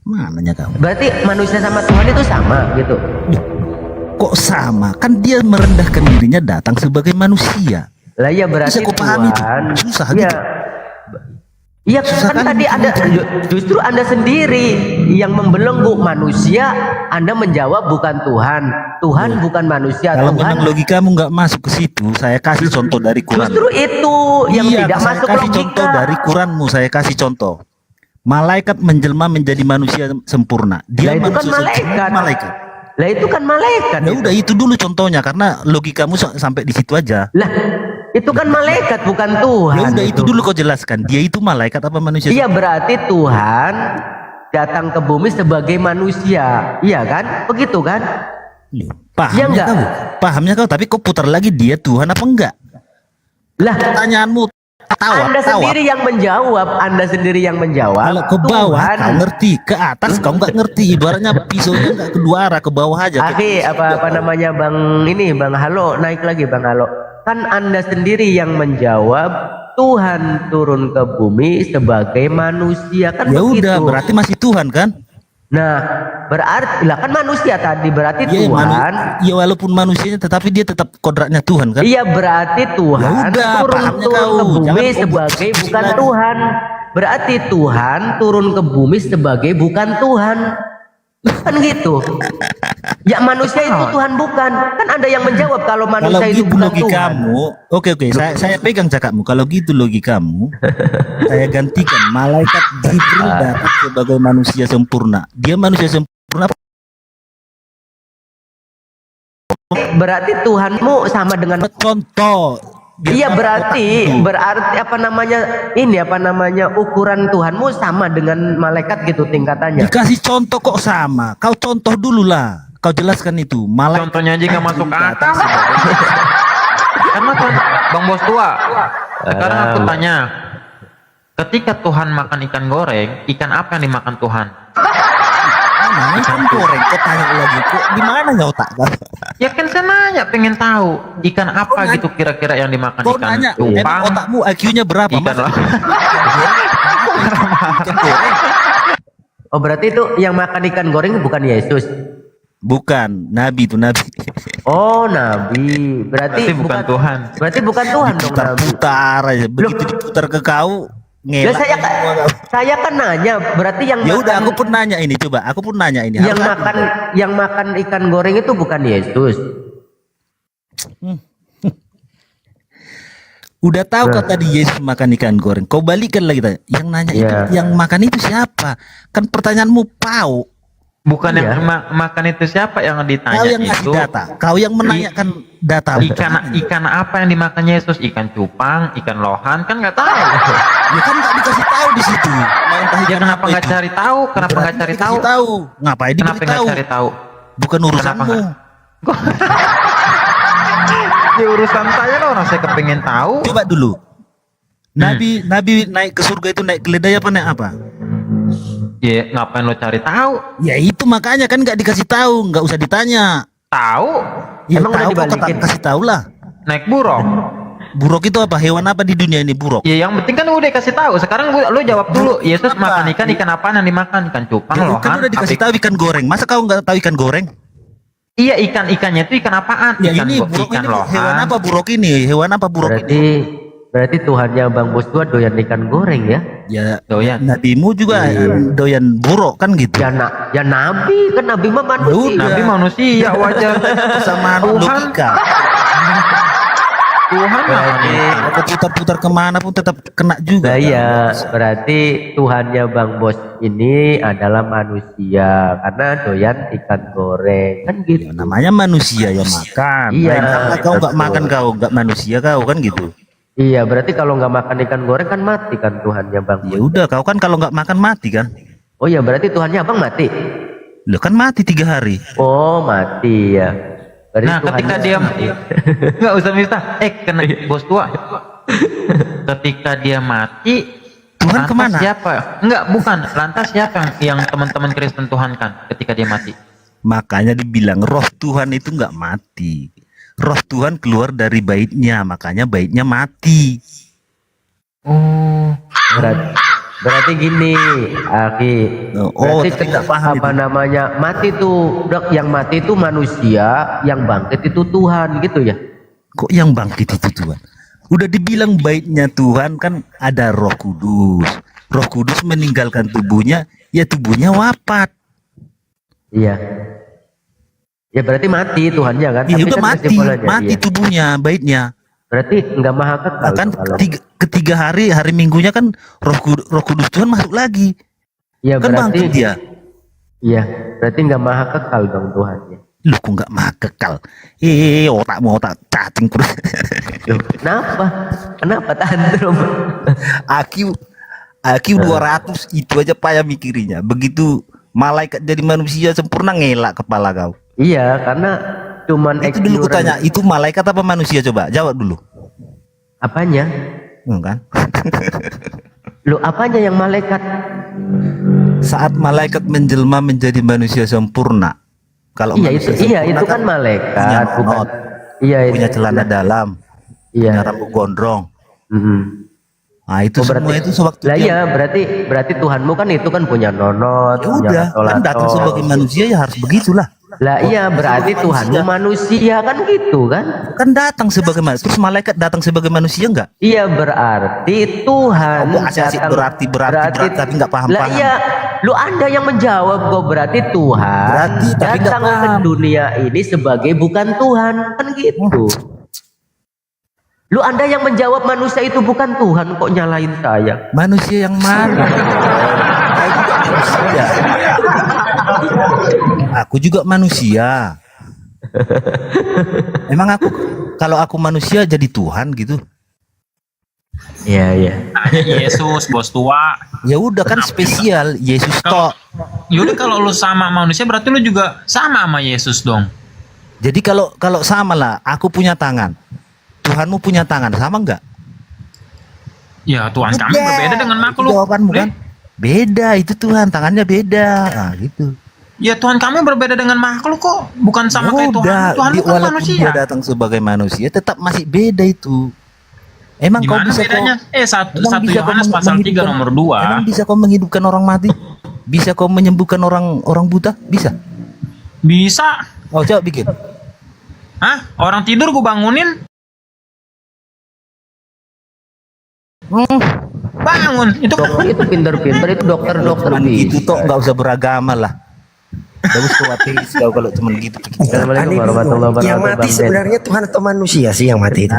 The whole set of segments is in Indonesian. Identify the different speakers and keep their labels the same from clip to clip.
Speaker 1: Mananya kau?
Speaker 2: Berarti manusia sama Tuhan itu sama gitu.
Speaker 1: Duh, kok sama? Kan dia merendahkan dirinya datang sebagai manusia.
Speaker 2: Lah ya berarti
Speaker 1: Bisa kau pahami itu?
Speaker 2: Tuhan.
Speaker 1: Susah
Speaker 2: Ya.
Speaker 1: gitu.
Speaker 2: Iya
Speaker 1: Susah
Speaker 2: kan
Speaker 1: kali
Speaker 2: tadi ada justru Anda sendiri yang membelenggu manusia, Anda menjawab bukan Tuhan. Tuhan bukan manusia.
Speaker 1: Kalau
Speaker 2: Tuhan.
Speaker 1: memang logikamu nggak masuk ke situ, saya kasih contoh dari Quran.
Speaker 2: Justru itu yang
Speaker 1: Iya,
Speaker 2: tidak
Speaker 1: saya
Speaker 2: masuk
Speaker 1: kasih
Speaker 2: logika.
Speaker 1: contoh dari Quranmu, saya kasih contoh. Malaikat menjelma menjadi manusia sempurna. Dia
Speaker 2: Lah itu kan
Speaker 1: manusia
Speaker 2: malaikat.
Speaker 1: sempurna, malaikat.
Speaker 2: Lah itu kan malaikat.
Speaker 1: Ya udah itu dulu contohnya karena logikamu sampai di situ aja.
Speaker 2: Lah itu kan malaikat bukan Tuhan.
Speaker 1: Ya udah itu dulu kau jelaskan. Dia itu malaikat apa manusia?
Speaker 2: Iya berarti Tuhan datang ke bumi sebagai manusia. Iya kan? Begitu kan?
Speaker 1: Pahamnya
Speaker 2: enggak?
Speaker 1: kau, pahamnya kau. Tapi kau putar lagi dia Tuhan apa enggak?
Speaker 2: Lah
Speaker 1: Pertanyaanmu tawa,
Speaker 2: Anda sendiri yang menjawab. Anda sendiri yang menjawab.
Speaker 1: Kalau ke bawah
Speaker 2: Tuhan.
Speaker 1: kau ngerti, ke atas kau nggak ngerti. Ibaratnya pisaunya nggak kedua arah, ke bawah aja.
Speaker 2: Akhi, apa namanya Bang ini Bang Halo, naik lagi Bang Halo. Kan Anda sendiri yang menjawab Tuhan turun ke bumi sebagai manusia kan
Speaker 1: Ya
Speaker 2: begitu.
Speaker 1: udah, berarti masih Tuhan kan?
Speaker 2: Nah, berarti lah kan manusia tadi berarti
Speaker 1: Ya,
Speaker 2: Tuhan.
Speaker 1: ya walaupun manusianya, tetapi dia tetap kodratnya Tuhan kan?
Speaker 2: Iya berarti Tuhan
Speaker 1: Ya udah, pahamnya
Speaker 2: turun
Speaker 1: kau.
Speaker 2: ke bumi
Speaker 1: Jangan kau
Speaker 2: sebagai
Speaker 1: buat
Speaker 2: bukan
Speaker 1: lagi.
Speaker 2: Tuhan. Berarti Tuhan turun ke bumi sebagai bukan Tuhan. Kan gitu. Ya manusia itu Tuhan bukan. Kan Anda yang menjawab kalau
Speaker 1: Kalau
Speaker 2: manusia itu
Speaker 1: gitu
Speaker 2: bukan Tuhan.
Speaker 1: logikamu, oke, saya pegang cakapmu. Kalau gitu logikamu, saya gantikan malaikat Jibril datang sebagai manusia sempurna. Dia manusia sempurna.
Speaker 2: Berarti Tuhanmu sama dengan
Speaker 1: Contoh.
Speaker 2: iya berarti apa namanya ini apa namanya ukuran Tuhanmu sama dengan malaikat gitu tingkatannya.
Speaker 1: Dikasih contoh kok sama. Kau contoh dulu lah. Kau jelaskan itu. Malaikat
Speaker 3: Contohnya aja nggak masuk akal. Karena kan Bang Bos tua. Sekarang aku tanya, ketika Tuhan makan ikan goreng, ikan apa yang dimakan Tuhan?
Speaker 1: mana ikan goreng. Kau tanya lagi. Kok di mana ya otak kau?
Speaker 3: Ya kan saya nanya, pengen tahu ikan apa
Speaker 1: nanya-
Speaker 3: gitu kira-kira yang dimakan
Speaker 1: Kau
Speaker 3: ikan
Speaker 1: nanya.
Speaker 3: cupang,
Speaker 1: Emang otakmu IQ-nya berapa?
Speaker 3: ikan
Speaker 1: Masa
Speaker 3: lah.
Speaker 1: ikan goreng?
Speaker 2: Oh berarti itu yang makan ikan goreng bukan Yesus.
Speaker 1: Bukan. Nabi itu Nabi.
Speaker 2: Oh Nabi. Berarti
Speaker 3: bukan Tuhan.
Speaker 2: Berarti bukan Tuhan dong Nabi.
Speaker 1: Putar-putar aja. Begitu diputar ke kau.
Speaker 2: Ya,
Speaker 1: Ngelak.
Speaker 2: saya kan nanya berarti yang
Speaker 1: Ya udah,
Speaker 2: makan,
Speaker 1: aku pun nanya ini, coba aku pun nanya ini.
Speaker 2: yang
Speaker 1: Apa-
Speaker 2: makan yang makan ikan goreng itu bukan Yesus.
Speaker 1: Udah tahu kau tadi Yesus makan ikan goreng. Kau balikan lagi tanya. Yang nanya itu,
Speaker 2: Iya.
Speaker 1: yang makan itu siapa? Kan pertanyaanmu pau.
Speaker 3: Bukan
Speaker 2: Iya.
Speaker 3: yang makan itu siapa yang
Speaker 1: Kau
Speaker 3: ditanya
Speaker 1: yang ngasih
Speaker 3: itu?
Speaker 1: data. Kau yang menanyakan data.
Speaker 3: Ikan apa yang dimakan Yesus? Ikan cupang, ikan lohan, kan nggak tahu.
Speaker 1: Ya kan nggak dikasih tahu di situ. Mau entah
Speaker 3: Ya
Speaker 1: ikan
Speaker 3: kenapa
Speaker 1: apa
Speaker 3: nggak
Speaker 1: itu.
Speaker 3: cari tahu? Kenapa
Speaker 1: Berarti
Speaker 3: nggak cari
Speaker 1: dikasih
Speaker 3: tahu?
Speaker 1: Ngapain
Speaker 3: Kenapa
Speaker 1: dikasih
Speaker 3: nggak
Speaker 1: tahu?
Speaker 3: cari tahu?
Speaker 1: Bukan urusanmu.
Speaker 3: nggak? Ya urusan saya loh, orang saya kepengen tahu.
Speaker 1: Coba dulu. Nabi naik ke surga itu naik keledai apa naik apa?
Speaker 3: Ya ngapain lo cari tahu?
Speaker 1: Ya itu makanya kan nggak dikasih tahu, nggak usah ditanya.
Speaker 3: Tahu?
Speaker 1: Ya
Speaker 2: Emang udah
Speaker 1: tahu kok
Speaker 2: dibalikin?
Speaker 1: kasih tahu lah.
Speaker 3: Naik burung.
Speaker 1: Buruk itu apa? Hewan apa di dunia ini buruk?
Speaker 3: Ya yang penting kan udah kasih tahu. Sekarang lo jawab dulu. Yesus makan ikan apaan yang dimakan? Ikan cupang,
Speaker 1: Ya,
Speaker 3: lohan.
Speaker 1: kan udah dikasih tahu ikan goreng. Masa kau nggak tahu ikan goreng?
Speaker 3: Iya ikannya itu ikan apaan?
Speaker 1: Ya
Speaker 3: Ikan
Speaker 1: ini buruk
Speaker 3: ikan
Speaker 1: ini
Speaker 3: lohan.
Speaker 1: hewan apa buruk ini? Hewan apa buruk ini?
Speaker 2: Berarti Tuhannya Bang Bos tua doyan ikan goreng ya?
Speaker 1: Ya
Speaker 3: Doyan.
Speaker 1: nabimu juga doyan buruk kan gitu.
Speaker 2: Ya Nabi kan Nabi mah manusia.
Speaker 3: Nabi manusia wajar.
Speaker 1: Sama
Speaker 3: Tuhan.
Speaker 1: logika.
Speaker 3: Tuhan
Speaker 2: Berarti
Speaker 1: Aku putar-putar kemana pun tetap kena juga.
Speaker 2: Nah, iya, berarti Tuhannya Bang Bos ini adalah manusia karena doyan ikan goreng kan gitu.
Speaker 1: Ya, namanya manusia ya makan.
Speaker 2: Iya,
Speaker 1: Lain kata kau nggak
Speaker 2: betul.
Speaker 1: makan kau nggak manusia kau kan gitu.
Speaker 2: Iya, berarti kalau nggak makan ikan goreng kan mati kan Tuhannya Bang
Speaker 1: Ya
Speaker 2: Bos.
Speaker 1: udah kau kan kalau nggak makan mati kan.
Speaker 2: Oh iya, berarti Tuhannya Abang mati.
Speaker 1: Lo kan mati 3 hari.
Speaker 2: Oh, mati ya. Berarti
Speaker 3: Nah, ketika dia nggak usah minta, kena bos tua. Ketika dia mati,
Speaker 1: Tuhan
Speaker 3: lantas
Speaker 1: kemana?
Speaker 3: Siapa? Enggak, bukan. Lantas siapa yang teman-teman Kristen Tuhan kan ketika dia mati?
Speaker 1: Makanya dibilang roh Tuhan itu nggak mati. Roh Tuhan keluar dari baitnya, makanya baitnya mati.
Speaker 3: Oh,
Speaker 2: Berarti gini, Aki.
Speaker 1: Oh,
Speaker 2: Berarti
Speaker 1: tapi nggak paham
Speaker 2: apa
Speaker 1: itu.
Speaker 2: namanya? Mati tuh, yang mati itu manusia, yang bangkit itu Tuhan, gitu ya?
Speaker 1: Kok yang bangkit itu Tuhan? Udah dibilang baiknya Tuhan kan ada Roh Kudus. Roh Kudus meninggalkan tubuhnya, ya tubuhnya wafat.
Speaker 2: Iya. Ya berarti mati Tuhannya kan?
Speaker 1: Ya
Speaker 2: Tapi
Speaker 1: udah
Speaker 2: kan
Speaker 1: mati,
Speaker 2: kesimpulannya,
Speaker 1: mati
Speaker 2: iya.
Speaker 1: tubuhnya, baiknya.
Speaker 2: Berarti nggak maha kekal
Speaker 1: Kan
Speaker 2: tuh kalau.
Speaker 1: ketiga hari minggunya kan Roh Kudus Tuhan masuk lagi.
Speaker 2: Iya
Speaker 1: Kan
Speaker 2: berarti.
Speaker 1: bangkit dia.
Speaker 2: Iya, berarti nggak maha kekal dong Tuhannya.
Speaker 1: Loh kok nggak maha kekal? Otakmu otak cacing terus.
Speaker 2: Loh, kenapa? Kenapa tantrum?
Speaker 1: Aki 200 itu aja payah mikirinya. Begitu malaikat jadi manusia sempurna ngelak kepala kau.
Speaker 2: Iya, karena cuman
Speaker 1: Itu dulu
Speaker 2: ignorant.
Speaker 1: kutanya, itu malaikat apa manusia, coba jawab dulu.
Speaker 2: Apanya?
Speaker 1: Kan?
Speaker 2: Lu apanya yang malaikat?
Speaker 1: Saat malaikat menjelma menjadi manusia sempurna. Kalau
Speaker 2: Iya
Speaker 1: manusia
Speaker 2: itu, iya
Speaker 1: sempurna
Speaker 2: itu kan
Speaker 1: punya
Speaker 2: malaikat, bukan?
Speaker 1: manot,
Speaker 2: Iya
Speaker 1: punya
Speaker 2: itu.
Speaker 1: celana dalam,
Speaker 2: Iya.
Speaker 1: punya rambut gondrong.
Speaker 2: Mm-mm.
Speaker 1: Nah itu
Speaker 2: Oh,
Speaker 1: semua itu sewaktu
Speaker 2: Lah
Speaker 1: dia
Speaker 2: iya, berarti Tuhanmu kan itu kan punya nonot,
Speaker 1: ya
Speaker 2: punya
Speaker 1: udah kan datang
Speaker 2: lato-lato.
Speaker 1: sebagai manusia ya harus begitulah.
Speaker 2: Lah iya, berarti Tuhanmu manusia kan gitu kan?
Speaker 1: Kan datang sebagai manusia. Terus malaikat datang sebagai manusia enggak?
Speaker 2: Iya berarti Tuhan
Speaker 1: Oh, asik-asik berarti, tapi nggak paham-paham.
Speaker 2: Lah iya, lu Anda yang menjawab kok, berarti Tuhan
Speaker 1: Berarti, tapi nggak
Speaker 2: datang ke
Speaker 1: paham.
Speaker 2: dunia ini sebagai bukan Tuhan kan gitu. Lu Anda yang menjawab manusia itu bukan Tuhan, kok nyalain saya?
Speaker 1: Manusia yang mana? Saya juga manusia. Aku juga manusia. Emang aku kalau aku manusia jadi Tuhan gitu?
Speaker 2: Iya iya.
Speaker 4: Tanya Yesus, bos tua.
Speaker 1: Ya udah kan spesial Yesus
Speaker 4: Kalau
Speaker 1: tok.
Speaker 4: yaudah kalau lu sama manusia berarti lu juga sama sama Yesus dong.
Speaker 1: Jadi kalau sama lah, aku punya tangan, Tuhanmu punya tangan, sama enggak?
Speaker 4: Ya Tuhan kami berbeda dengan
Speaker 1: Itu
Speaker 4: makhluk.
Speaker 1: jawabanmu kan?
Speaker 4: Nih,
Speaker 1: Beda, itu Tuhan tangannya beda. Nah, gitu.
Speaker 4: ya Tuhan kami berbeda dengan makhluk kok, bukan sama kayak Tuhan.
Speaker 1: Udah,
Speaker 4: Tuhan itu kan
Speaker 1: walaupun
Speaker 4: manusia.
Speaker 1: dia datang sebagai manusia, tetap masih beda itu. Emang kau
Speaker 4: Gimana
Speaker 1: bisa
Speaker 4: bedanya?
Speaker 1: emang
Speaker 4: 1
Speaker 1: bisa kau
Speaker 4: Yohanes pasal 3
Speaker 1: menghidupkan-
Speaker 4: nomor
Speaker 1: Emang
Speaker 4: 2.
Speaker 1: bisa kau menghidupkan orang mati? Bisa kau menyembuhkan orang buta? Bisa.
Speaker 4: Bisa.
Speaker 1: Oh, coba bikin.
Speaker 4: Hah? Orang tidur gue bangunin, bangun. Itu kan
Speaker 2: Dokter itu pinter-pinter, itu dokter-dokter
Speaker 1: Cuman gitu
Speaker 2: bisa.
Speaker 1: toh, nggak usah beragama lah. Bagus kau ateis kau kalau cuman gitu.
Speaker 2: Assalamualaikum
Speaker 5: Aneh
Speaker 2: warahmatullahi
Speaker 5: bingung. Yang
Speaker 2: wabarakatuh.
Speaker 5: mati
Speaker 2: Bang Ben.
Speaker 5: sebenarnya Tuhan atau manusia sih yang mati itu?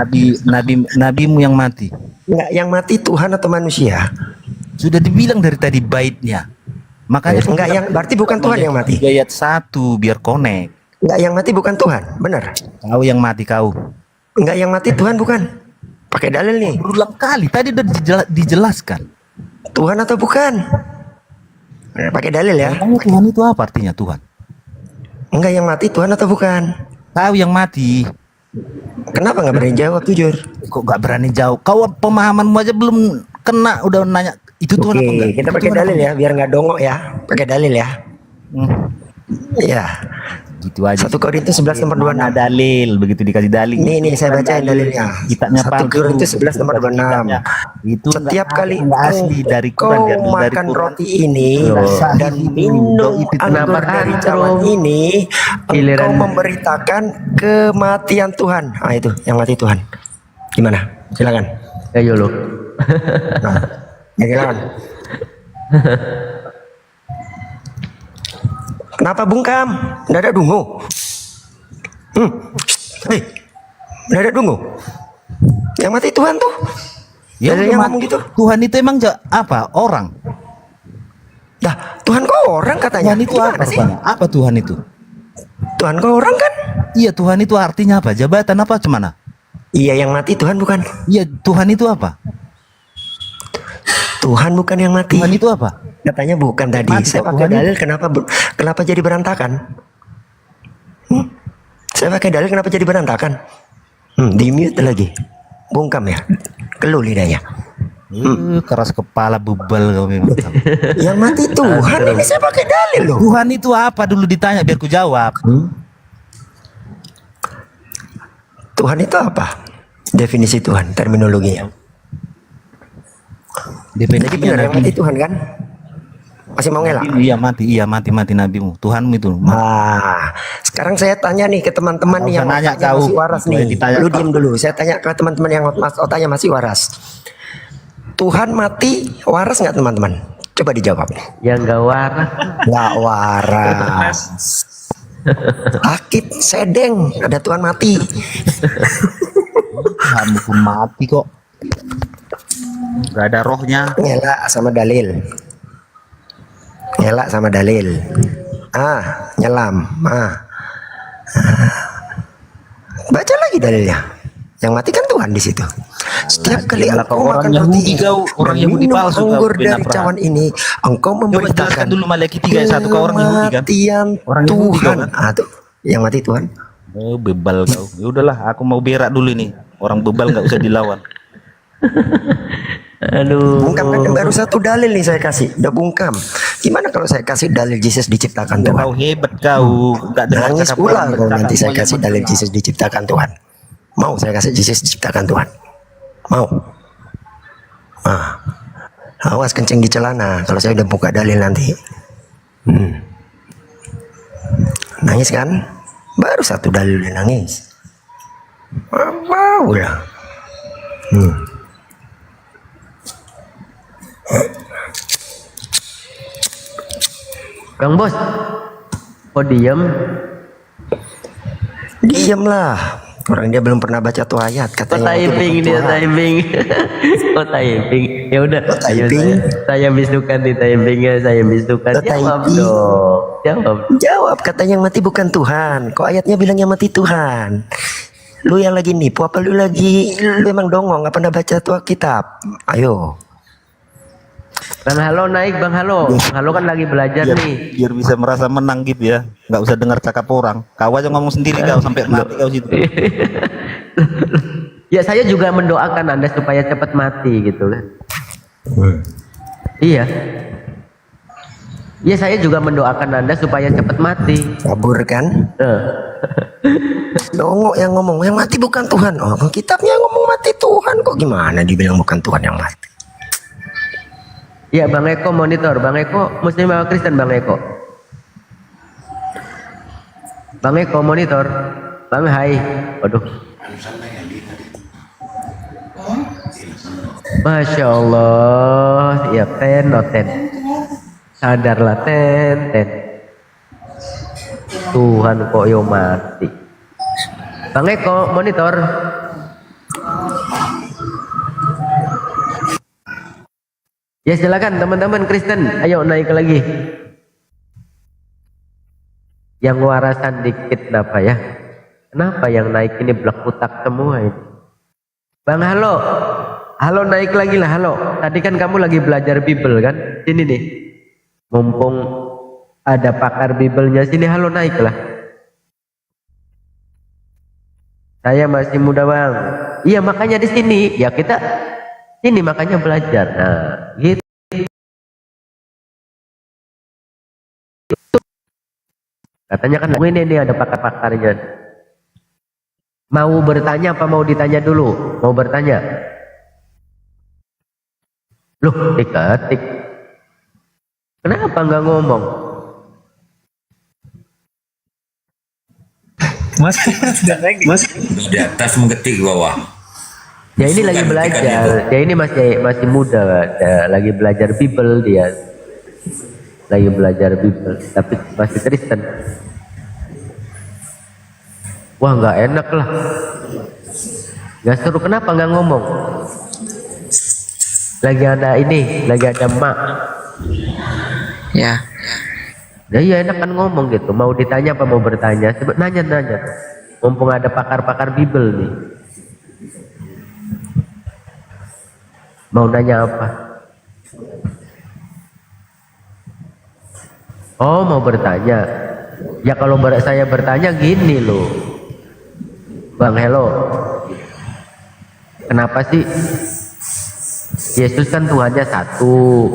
Speaker 1: Nabimu yang mati.
Speaker 5: Enggak, yang mati Tuhan atau manusia?
Speaker 1: Sudah dibilang dari tadi baitnya. Makanya
Speaker 5: Enggak, yang berarti bukan Tuhan yang mati.
Speaker 1: 3 ayat 1 biar connect.
Speaker 5: Enggak, yang mati bukan Tuhan, benar?
Speaker 1: Kau yang mati kau.
Speaker 5: Enggak, yang mati Tuhan bukan. Pakai dalil nih.
Speaker 1: Berulang kali tadi udah dijelaskan.
Speaker 5: Tuhan atau bukan? Pakai dalil ya.
Speaker 1: Emangnya Tuhan itu apa artinya Tuhan?
Speaker 5: Enggak, yang mati Tuhan atau bukan?
Speaker 1: Kau yang mati.
Speaker 5: Kenapa nggak berani jawab jujur?
Speaker 1: Kok gak berani jauh? Kau pemahamanmu aja belum kena udah nanya itu Tuhan apa
Speaker 5: Oke,
Speaker 1: enggak?
Speaker 5: kita
Speaker 1: Itu
Speaker 5: pakai
Speaker 1: Tuhan apa
Speaker 5: dalil ya, biar nggak dongok ya. Pakai dalil ya.
Speaker 1: enggak?
Speaker 5: Iya.
Speaker 1: Gitu aja.
Speaker 5: 1 Korintus 11 nomor
Speaker 1: Mana
Speaker 5: 26.
Speaker 1: dalil begitu dikasih dalil.
Speaker 5: Nih saya bacain dalilnya.
Speaker 1: Kitabnya
Speaker 5: 1
Speaker 1: palsu.
Speaker 5: Korintus 11 nomor 26.
Speaker 1: Kitabnya. Itu
Speaker 5: Setiap kali
Speaker 1: enggak asli dari
Speaker 5: kau
Speaker 1: Quran, diambil dari
Speaker 5: makan
Speaker 1: Quran.
Speaker 5: roti ini
Speaker 1: Dosa
Speaker 5: dan
Speaker 1: itu,
Speaker 5: minum
Speaker 1: itu.
Speaker 5: anggur
Speaker 2: Kenapa
Speaker 5: dari
Speaker 2: tantrum?
Speaker 5: cawan ini, engkau
Speaker 2: Giliran.
Speaker 5: memberitakan kematian Tuhan. Ah itu, yang mati Tuhan. Gimana? Silakan.
Speaker 2: Ayo lu.
Speaker 5: Nah, ya, silakan. Kenapa bungkam? Nggak ada dungu. Hei, nggak ada dungu. Yang mati Tuhan tuh.
Speaker 1: Ya
Speaker 5: Dalilnya
Speaker 1: udah,
Speaker 5: ngomong gitu.
Speaker 1: Tuhan itu emang apa? Orang.
Speaker 5: Dah, Tuhan kok orang katanya.
Speaker 1: Tuhan itu
Speaker 5: Gimana
Speaker 1: apa?
Speaker 5: sih?
Speaker 1: Rupanya? Apa Tuhan itu?
Speaker 5: Tuhan kok orang kan?
Speaker 1: Iya, Tuhan itu artinya apa? Jabatan apa cemana?
Speaker 5: Iya, yang mati Tuhan bukan.
Speaker 1: Iya, Tuhan itu apa?
Speaker 5: Tuhan bukan yang mati.
Speaker 1: Tuhan itu apa?
Speaker 5: Katanya bukan tadi.
Speaker 1: Mati
Speaker 5: Saya
Speaker 1: kok,
Speaker 5: pakai
Speaker 1: Tuhan
Speaker 5: dalil kenapa jadi berantakan? Saya pakai dalil kenapa jadi berantakan? Di mute lagi. Bungkam ya. Keluh lidahnya.
Speaker 1: Keras kepala bebal kau memang.
Speaker 5: Yang mati Tuhan ini saya pakai dalil loh.
Speaker 1: Tuhan itu apa dulu ditanya biar ku jawab.
Speaker 5: Tuhan itu apa? Definisi Tuhan, terminologinya.
Speaker 1: Definisinya
Speaker 5: Jadi benar yang
Speaker 1: Nabi.
Speaker 5: mati Tuhan kan? Masih mau ngelak?
Speaker 1: Iya mati nabimu, Tuhanmu itu.
Speaker 5: Sekarang saya tanya nih ke teman-teman
Speaker 1: Nggak
Speaker 5: nih yang
Speaker 1: usah nanya
Speaker 5: otaknya
Speaker 1: kau.
Speaker 5: masih waras
Speaker 1: Boleh
Speaker 5: nih.
Speaker 1: ditanya
Speaker 5: Lu
Speaker 1: kau.
Speaker 5: diem dulu. Saya tanya ke teman-teman yang otaknya masih waras. Tuhan mati waras nggak teman-teman? Coba dijawab.
Speaker 2: Yang gak waras.
Speaker 5: Nggak waras. Sakit, sedeng, ada Tuhan mati.
Speaker 1: Tuhanmu pun mati kok. Gak ada rohnya.
Speaker 5: Ngelak sama dalil. Ngelak sama dalil. Nyelam. Baca lagi dalilnya. Yang mati kan Tuhan di situ. Setiap kali
Speaker 1: diamlah
Speaker 5: engkau
Speaker 1: kau orang
Speaker 5: makan
Speaker 1: Yahudi
Speaker 5: roti
Speaker 1: kau, orang
Speaker 5: dan
Speaker 1: Yahudi
Speaker 5: minum
Speaker 1: palsu kau,
Speaker 5: anggur
Speaker 1: Ben
Speaker 5: dari
Speaker 1: Abraham.
Speaker 5: cawan ini, engkau
Speaker 1: Coba
Speaker 5: memberitakan
Speaker 1: jelaskan dulu Malaikat 3 ayat 1, kau orang Yahudi kan?
Speaker 5: kematian
Speaker 1: Orang Yahudi kau
Speaker 5: Tuhan.
Speaker 1: kan?
Speaker 5: Tuh, yang mati Tuhan.
Speaker 1: Oh, bebal kau. Ya udahlah, aku mau berak dulu nih. Orang bebal nggak usah dilawan.
Speaker 2: Aduh.
Speaker 5: Bungkam kan baru satu dalil nih saya kasih. Udah bungkam. Gimana kalau saya kasih dalil Yesus diciptakan
Speaker 1: Ya,
Speaker 5: Tuhan?
Speaker 1: kau hebat kau. Nggak dengar
Speaker 5: Nangis
Speaker 1: cakap
Speaker 5: pula
Speaker 1: orang
Speaker 5: kalau
Speaker 1: bercakap
Speaker 5: nanti saya
Speaker 1: semuanya
Speaker 5: kasih
Speaker 1: benar.
Speaker 5: dalil Yesus diciptakan Tuhan. Mau saya kasih Yesus diciptakan Tuhan? Mau? Awas kencing di celana kalau saya udah buka dalil nanti. Nangis kan? Baru satu dalil udah nangis. Mau udah.
Speaker 2: Bang Bos. Kok diem?
Speaker 5: Diamlah. Orang dia belum pernah baca tuh ayat
Speaker 2: Kok
Speaker 5: katanya. itu
Speaker 2: typing
Speaker 5: bukan
Speaker 2: dia
Speaker 5: Tuhan.
Speaker 2: typing. Kok typing? Ya udah, ayo
Speaker 5: typing?
Speaker 2: saya bisukan di typingnya, saya bisukan.
Speaker 5: Kok
Speaker 2: Jawab
Speaker 5: typing?
Speaker 2: dong. Jawab.
Speaker 5: Jawab, katanya yang mati bukan Tuhan. Kok ayatnya bilang yang mati Tuhan? Lu yang lagi nipu apa lu emang dongong nggak pernah baca tuh kitab? Ayo.
Speaker 2: Bang Halo naik, Bang Halo. Bang Halo kan lagi belajar
Speaker 1: biar,
Speaker 2: nih.
Speaker 1: biar bisa merasa menang gitu ya, nggak usah dengar cakap orang. Kau aja ngomong sendiri kau sampai mati kau situ.
Speaker 2: Ya saya juga mendoakan Anda supaya cepat mati gitu kan. Iya. Ya saya juga mendoakan Anda supaya cepat mati.
Speaker 5: Kabur kan? Dongok yang ngomong yang mati bukan Tuhan. Oh, kitabnya ngomong mati Tuhan kok gimana dibilang bukan Tuhan yang mati?
Speaker 2: Ya Bang Eko monitor, Bang Eko Muslim apa Kristen Bang Eko? Bang Eko monitor, Bang Hai, waduh. Masya Allah, ya ten. Sadarlah ten. Tuhan kok yo mati. Bang Eko monitor. Ya silakan teman-teman Kristen, ayo naik lagi. Yang warasan dikit kenapa ya? Kenapa yang naik ini blek utak semua ini? Bang Halo, halo naik lagi lah halo. Tadi kan kamu lagi belajar Bible kan? Sini nih, mumpung ada pakar Biblenya sini, halo naik lah. Saya masih muda bang. Iya makanya di sini ya kita sini makanya belajar. Nah gitu. Katanya kan ini ada pakar-pakarnya. Mau bertanya apa mau ditanya dulu? Mau bertanya? Loh diketik. Kenapa nggak ngomong?
Speaker 4: Mas,
Speaker 6: Di atas mengetik bawah.
Speaker 2: Ya ini lagi
Speaker 6: Bukan,
Speaker 2: belajar.
Speaker 6: bukan
Speaker 2: Ya ini masih muda, ya, lagi belajar Bible dia. Lagi belajar Bible, tapi masih Kristen. Wah nggak enak lah. Nggak seru, kenapa nggak ngomong? Lagi ada ini, lagi ada mak.
Speaker 7: Ya,
Speaker 2: Ya iya enak kan ngomong gitu. Mau ditanya apa mau bertanya? Nanya. Mumpung ada pakar-pakar Bible nih. Mau nanya apa? Oh mau bertanya. Ya kalau saya bertanya gini loh, Bang Hello. Kenapa sih Yesus kan Tuhannya satu,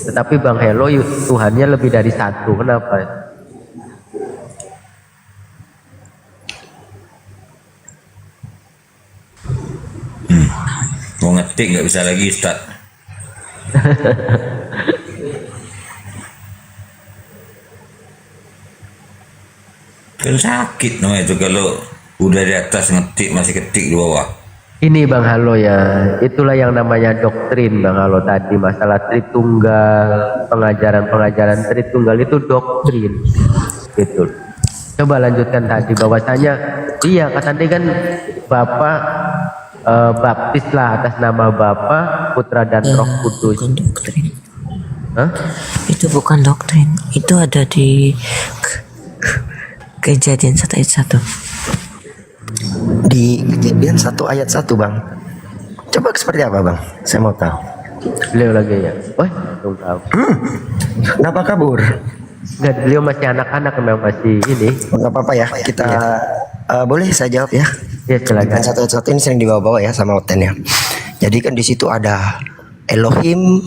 Speaker 2: tetapi Bang Hello Tuhannya lebih dari satu? Kenapa?
Speaker 6: Mau ngetik nggak bisa lagi Ustaz. Kan sakit namanya itu kalau udah di atas ngetik masih ketik di bawah.
Speaker 2: Ini Bang Halo ya, itulah yang namanya doktrin Bang Halo tadi, masalah Tritunggal, pengajaran-pengajaran Tritunggal itu doktrin gitu. Coba lanjutkan tadi bahwasanya iya kata tadi kan Bapak baptis lah atas nama Bapa, Putra dan Roh Kudus.
Speaker 7: Bukan doktrin.
Speaker 2: Hah?
Speaker 7: Itu bukan doktrin. Itu ada di Kejadian 1 ayat 1.
Speaker 5: Di Kejadian 1 ayat 1 Bang. Coba seperti apa Bang? Saya mau tahu.
Speaker 2: Beliau lagi ya. Wah, belum tahu.
Speaker 5: Kenapa kabur?
Speaker 2: Enggak, beliau masih anak-anak memang masih ini.
Speaker 5: Nggak apa-apa ya. Kita boleh saya jawab ya.
Speaker 2: Ya silakan.
Speaker 5: Yang 1 ayat 1 ini sering dibawa-bawa ya sama Oten ya. Jadi kan di situ ada Elohim,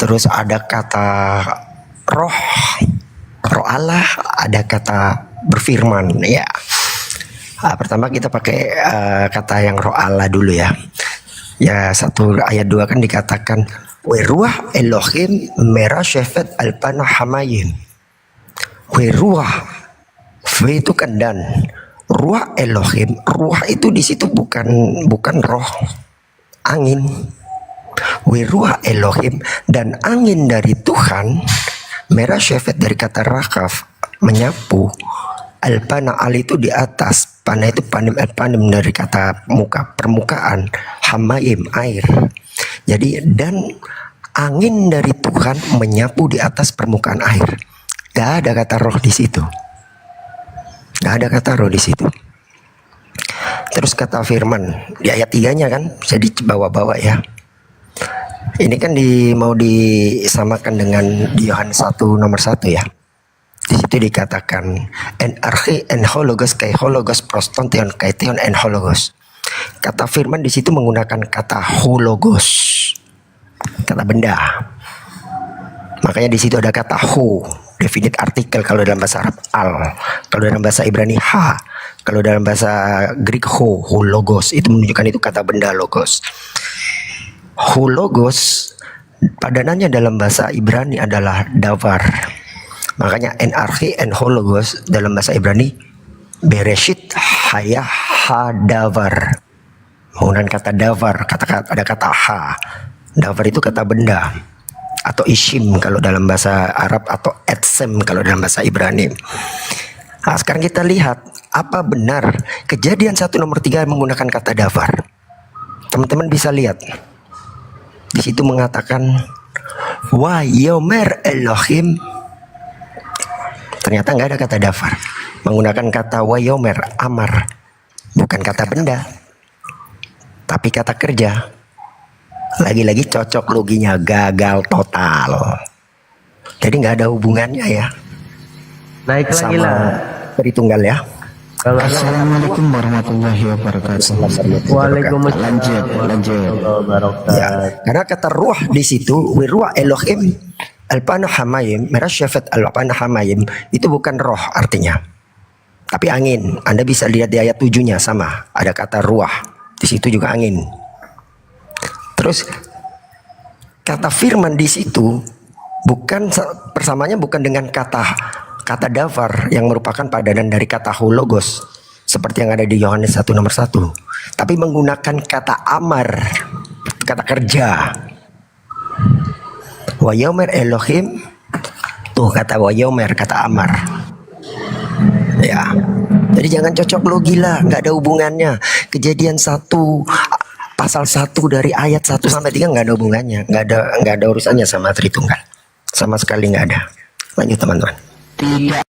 Speaker 5: terus ada kata roh Allah, ada kata berfirman ya. Pertama kita pakai kata yang roh Allah dulu ya. Ya 1 ayat 2 kan dikatakan Weruah Elohim merashefet alpana hamayim. Weruah, V itu kan dan ruah Elohim, ruah itu di situ bukan roh, angin. Weruah Elohim, dan angin dari Tuhan merashefet dari kata rakaf, menyapu. Alpana al itu di atas, pana itu panim alpanim dari kata muka, permukaan, hamayim air. Jadi dan angin dari Tuhan menyapu di atas permukaan air. Gak ada kata roh di situ. Gak ada kata roh di situ. Terus kata firman di ayat 3-nya kan bisa dibawa-bawa ya. Ini kan mau disamakan dengan di Yohanes 1 nomor 1 ya. Di situ dikatakan en arche en hologos kai hologos prostontion kai theon en hologos. Kata firman di situ menggunakan kata hologos, kata benda. Makanya di situ ada kata ho, definite artikel kalau dalam bahasa Arab al, kalau dalam bahasa Ibrani ha, kalau dalam bahasa Greek hologos itu menunjukkan itu kata benda logos. Hologos padanannya dalam bahasa Ibrani adalah davar. Makanya en hologos dalam bahasa Ibrani bereshit hayah hadavar. Menggunakan kata davar, ada kata ha. Davar itu kata benda atau isim kalau dalam bahasa Arab atau etsem kalau dalam bahasa Ibrani. Nah, sekarang kita lihat apa benar Kejadian 1 nomor 3 menggunakan kata davar. Teman-teman bisa lihat. Di situ mengatakan wa yomer Elohim. Ternyata nggak ada kata davar, menggunakan kata wayomer, amar, bukan kata benda, tapi kata kerja. Lagi-lagi cocok loginya gagal total. Jadi nggak ada hubungannya ya.
Speaker 2: Naik lagi
Speaker 5: Sama
Speaker 2: lah.
Speaker 5: Tritunggal ya.
Speaker 8: Assalamualaikum warahmatullahi wabarakatuh.
Speaker 2: Waalaikumsalam.
Speaker 8: Lanjut.
Speaker 5: Ya, karena kata ruh di situ, wiruah Elohim alpana hamayim, merashefet alpana hamayim itu bukan roh artinya, tapi angin. Anda bisa lihat di ayat 7-nya sama, ada kata ruah di situ juga angin. Terus kata firman di situ bukan persamanya bukan dengan kata davar yang merupakan padanan dari kata hologos seperti yang ada di Yohanes 1 nomor 1, tapi menggunakan kata amar, kata kerja. Wayomer Elohim, tuh kata wayomer, kata amar. Ya, jadi jangan cocok logi lah, nggak ada hubungannya. Kejadian 1 pasal 1 dari ayat 1 sampai 3 nggak ada hubungannya, nggak ada urusannya sama Tritunggal, sama sekali nggak ada. Lanjut teman-teman.
Speaker 8: Tidak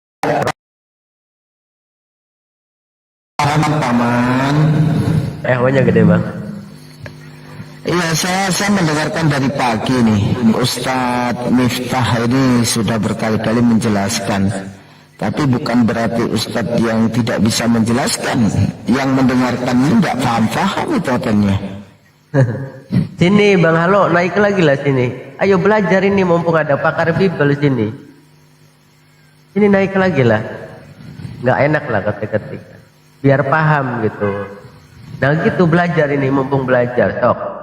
Speaker 8: paman.
Speaker 2: Ehwanya gede bang.
Speaker 8: Iya, saya mendengarkan dari pagi nih. Ustadz Miftah ini sudah berkali-kali menjelaskan. Tapi bukan berarti Ustadz yang tidak bisa menjelaskan. Yang mendengarkan ini tidak paham-paham itu otaknya.
Speaker 2: Sini Bang Halo, naik lagi lah sini. Ayo belajar ini mumpung ada pakar Bible sini. Sini naik lagi lah. Nggak enak lah ketik-ketik. Biar paham gitu. Nah gitu belajar ini mumpung belajar, sok.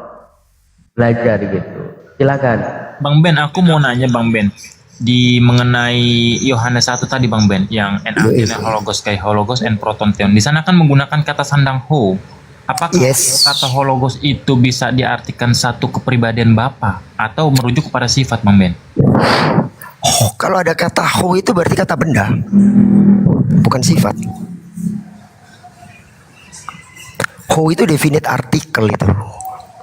Speaker 2: Belajar gitu. Silakan.
Speaker 4: Bang Ben, aku mau nanya Bang Ben di mengenai Yohanes 1 tadi Bang Ben yang hologos kai hologos and proton theon. Di sana kan menggunakan kata sandang ho. Apakah
Speaker 5: Yes.
Speaker 4: kata hologos itu bisa diartikan satu kepribadian Bapa atau merujuk kepada sifat Bang Ben?
Speaker 5: Oh, kalau ada kata ho itu berarti kata benda, bukan sifat. Ho itu definite artikel itu.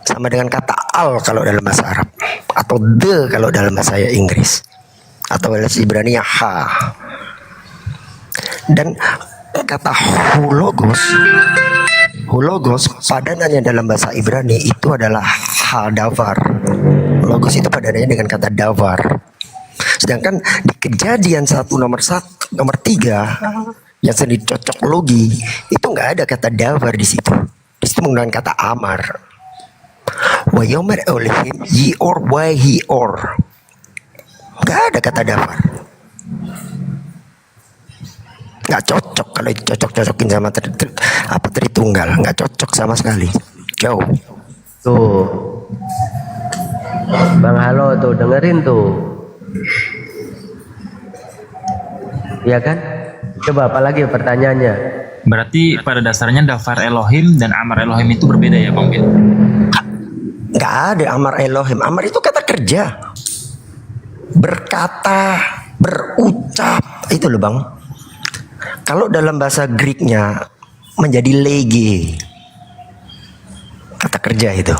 Speaker 5: Sama dengan kata al kalau dalam bahasa Arab, atau the kalau dalam bahasa Inggris, atau bahasa Ibrani ha. Dan kata hologos padanannya dalam bahasa Ibrani itu adalah davar. Logos itu padanannya dengan kata davar. Sedangkan di Kejadian 1 nomor 3 yang sendiri cocok logi itu nggak ada kata davar di situ. Di situ menggunakan kata amar. Wa yomer olehim ye or wa he or. Nggak ada kata davar. Nggak cocok kalau cocok-cocokin sama Tritunggal, nggak cocok sama sekali. Jauh.
Speaker 2: Tuh. Bang Halo tuh dengerin tuh. Iya kan? Coba apa lagi pertanyaannya?
Speaker 4: Berarti pada dasarnya dafar Elohim dan amar Elohim itu berbeda ya Bang Ben?
Speaker 5: Nggak ada amar Elohim. Amar itu kata kerja, berkata, berucap, itu loh Bang. Kalau dalam bahasa Greeknya menjadi lege, kata kerja itu.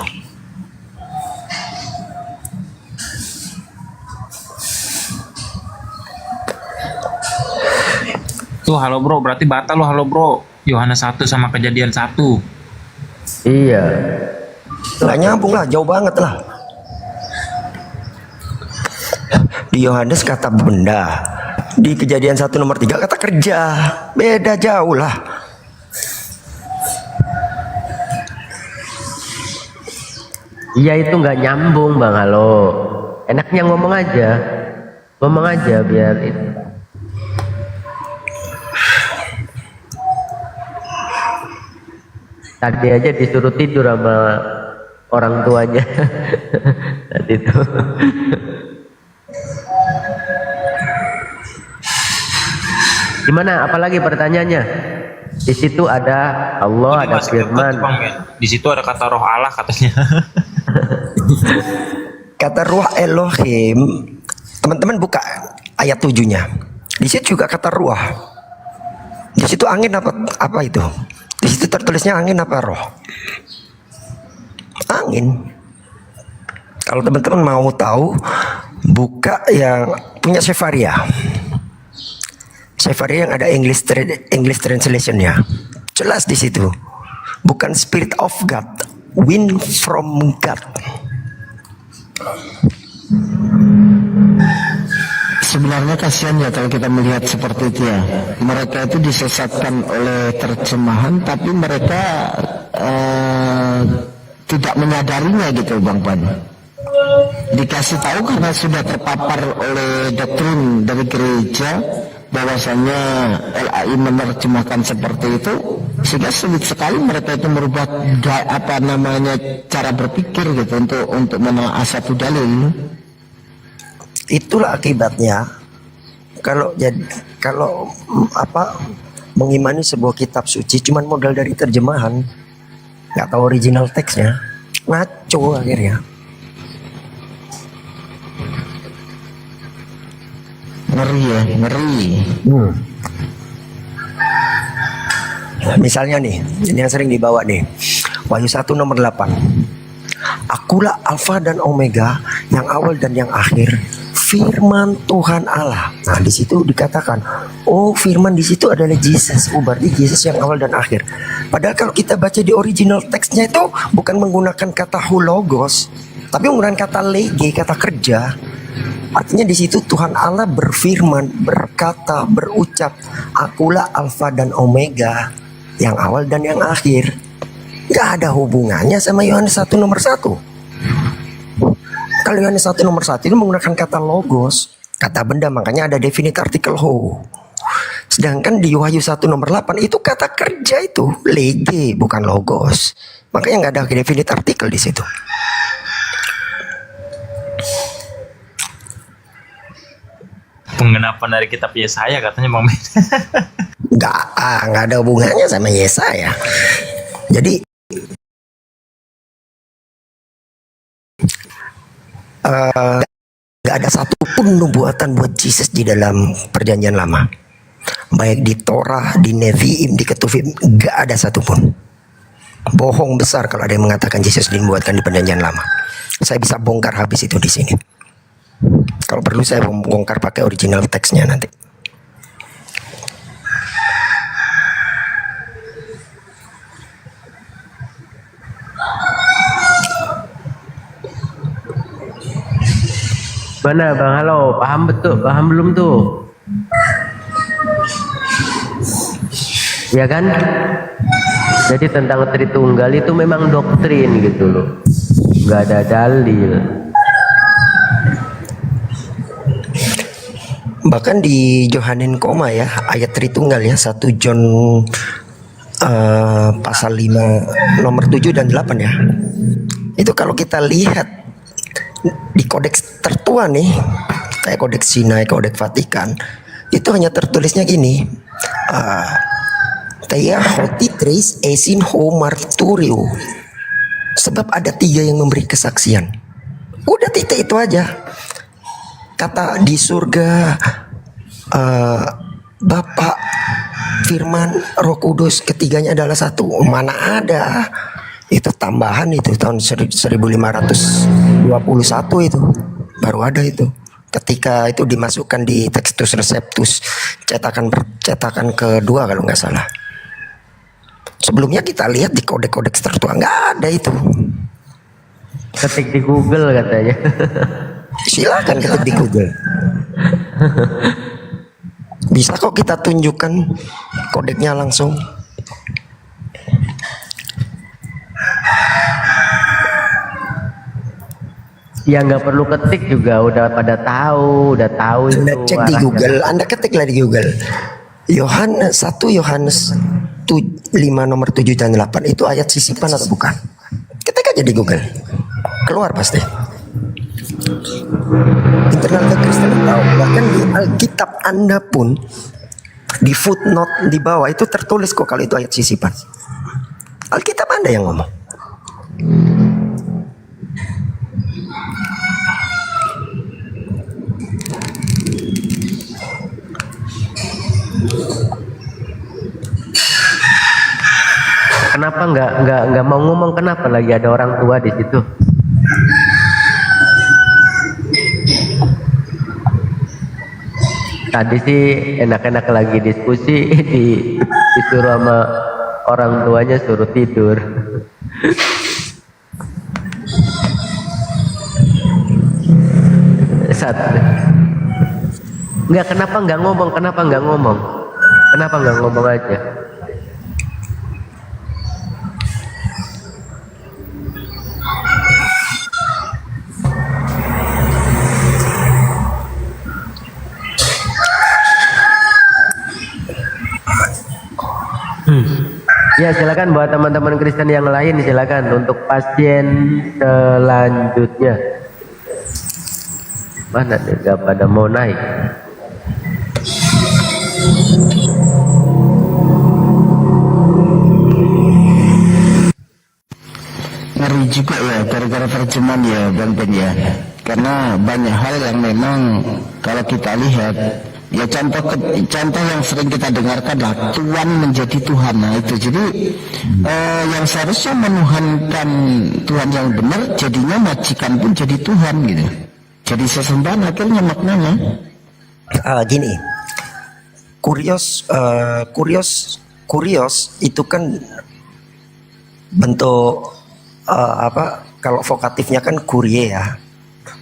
Speaker 4: Tuh halo bro, berarti batal lo halo bro. Yohanes 1 sama Kejadian 1.
Speaker 2: Iya.
Speaker 5: Nggak nyambung lah, jauh banget lah. Di Yohanes kata benda, di Kejadian 1 nomor 3 kata kerja, beda jauh lah.
Speaker 2: Iya itu nggak nyambung Bang Halo. Enaknya ngomong aja biar itu. Tadi aja disuruh tidur sama orang tuanya. Tadi itu. Gimana? Apalagi pertanyaannya? Di situ ada Allah, ada
Speaker 4: Masih
Speaker 2: firman.
Speaker 4: debat, Bang Ben. Di situ ada kata roh Allah katanya.
Speaker 5: Kata ruah Elohim, teman-teman buka ayat 7-nya. Di situ juga kata ruah. Di situ angin apa itu? Di situ tertulisnya angin apa roh? Angin. Kalau teman-teman mau tahu, buka yang punya Sefaria. Sefaria yang ada English translation-nya. Jelas di situ. Bukan spirit of God, wind from God.
Speaker 8: Sebenarnya kasihan ya kalau kita melihat seperti itu ya. Mereka itu disesatkan oleh terjemahan, tapi mereka tidak menyadarinya gitu Bang Pan. Dikasih tahu karena sudah terpapar oleh doktrin dari gereja bahwasanya LAI menerjemahkan seperti itu, sehingga sulit sekali mereka itu merubah cara berpikir gitu untuk menelaah satu dalil.
Speaker 5: Itulah akibatnya kalau mengimani sebuah kitab suci cuman modal dari terjemahan, nggak tahu original teksnya, ngaco akhirnya.
Speaker 8: Ngeri ya, ngeri.
Speaker 5: Misalnya nih, ini yang sering dibawa nih, Wahyu 1 nomor 8. Akulah Alfa dan Omega, yang awal dan yang akhir, firman Tuhan Allah. Nah, di situ dikatakan, oh firman di situ adalah Jesus. Oh, berarti Jesus yang awal dan akhir. Padahal kalau kita baca di original teksnya itu bukan menggunakan kata hologos, tapi menggunakan kata lege, kata kerja. Artinya di situ Tuhan Allah berfirman, berkata, berucap, akulah Alfa dan Omega, yang awal dan yang akhir. Gak ada hubungannya sama Yohanes 1 nomor 1. Kalau Yohanes 1 nomor 1 itu menggunakan kata logos, kata benda, makanya ada definite artikel ho. Sedangkan di Wahyu 1 nomor 8 itu kata kerja itu lege, bukan logos. Makanya gak ada definite artikel di situ.
Speaker 4: penggenapan dari kitab Yesaya katanya Bang Ben.
Speaker 5: Nggak ada hubungannya sama Yesaya. Jadi nggak ada satupun nubuatan buat Yesus di dalam perjanjian lama, baik di Torah, di Nevi'im, di Ketuvim, nggak ada satupun. Bohong besar kalau ada yang mengatakan Yesus dinubuatkan di perjanjian lama. Saya bisa bongkar habis itu di sini. Kalau perlu saya bongkar pakai original teksnya nanti.
Speaker 2: Mana Bang Halo, paham betul, paham belum tuh? Ya kan? Jadi tentang Tritunggal itu memang doktrin gitu loh, nggak ada dalil.
Speaker 5: Bahkan di Johanen Koma ya, ayat Tritunggal ya, 1 John pasal 5 nomor 7 dan 8 ya. Itu kalau kita lihat di kodeks tertua nih, kayak kodeks Sinai, kodeks Vatikan, itu hanya tertulisnya gini, Tea hotitris esin ho marturio. Sebab ada 3 yang memberi kesaksian. Udah titik itu aja. Kata di surga, Bapa, Firman, Roh Kudus, ketiganya adalah satu. Mana ada? Itu tambahan itu tahun 1521 itu baru ada itu. Ketika itu dimasukkan di Textus Receptus cetakan kedua kalau nggak salah. Sebelumnya kita lihat di kodeks-kodeks tertua nggak ada itu.
Speaker 2: Ketik di Google katanya.
Speaker 5: Silakan ketik di Google. Bisa kok kita tunjukkan kodeknya langsung.
Speaker 2: Ya nggak perlu ketik juga, udah pada tahu, udah tahu itu.
Speaker 5: Anda cek di
Speaker 2: arahnya.
Speaker 5: Google, Anda ketiklah di Google. Yohanes 1 Yohanes 5 nomor 7 dan 8 itu ayat sisipan atau bukan? Ketik aja di Google. Keluar pasti. Internal kekristenan tahu. Bahkan di Alkitab Anda pun di footnote di bawah itu tertulis kok kalau itu ayat sisipan. Alkitab Anda yang ngomong.
Speaker 2: Kenapa nggak mau ngomong, kenapa lagi ada orang tua di situ? Tadi sih enak-enak lagi diskusi, disuruh sama orang tuanya suruh tidur. Kenapa nggak ngomong aja? Ya silakan buat teman-teman Kristen yang lain, silakan untuk pasien selanjutnya. Mana nih, gak pada mau naik.
Speaker 8: Ngeri juga ya gara-gara terjemahan ya Bang Ben ya. Karena banyak hal yang memang kalau kita lihat ya contoh yang sering kita dengarkan lah Tuhan menjadi Tuhan. Nah itu jadi yang seharusnya menuhankan Tuhan yang benar jadinya majikan pun jadi Tuhan gitu. Jadi sesembahan akhirnya maknanya
Speaker 5: Gini, kurios itu kan bentuk kalau vokatifnya kan kurie ya,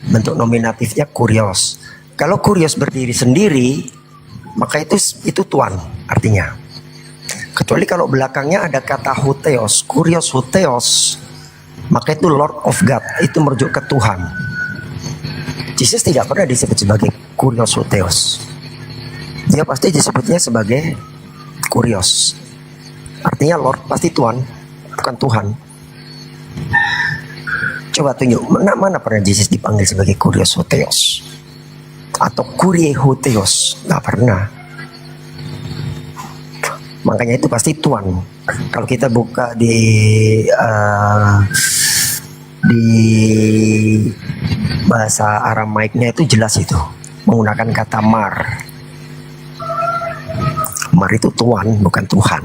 Speaker 5: bentuk nominatifnya kurios. Kalau kurios berdiri sendiri, maka itu tuan artinya. Kecuali kalau belakangnya ada kata huteos, kurios huteos, maka itu Lord of God, itu merujuk ke Tuhan. Yesus tidak pernah disebut sebagai kurios huteos. Dia pasti disebutnya sebagai kurios. Artinya Lord pasti Tuhan, bukan Tuhan. Coba tunjuk mana pernah Yesus dipanggil sebagai kurios huteos. atau kurie hoteos, nggak pernah. Makanya itu pasti Tuhan. Kalau kita buka di bahasa Aramaiknya itu jelas itu menggunakan kata mar. Mar itu Tuhan, bukan Tuhan.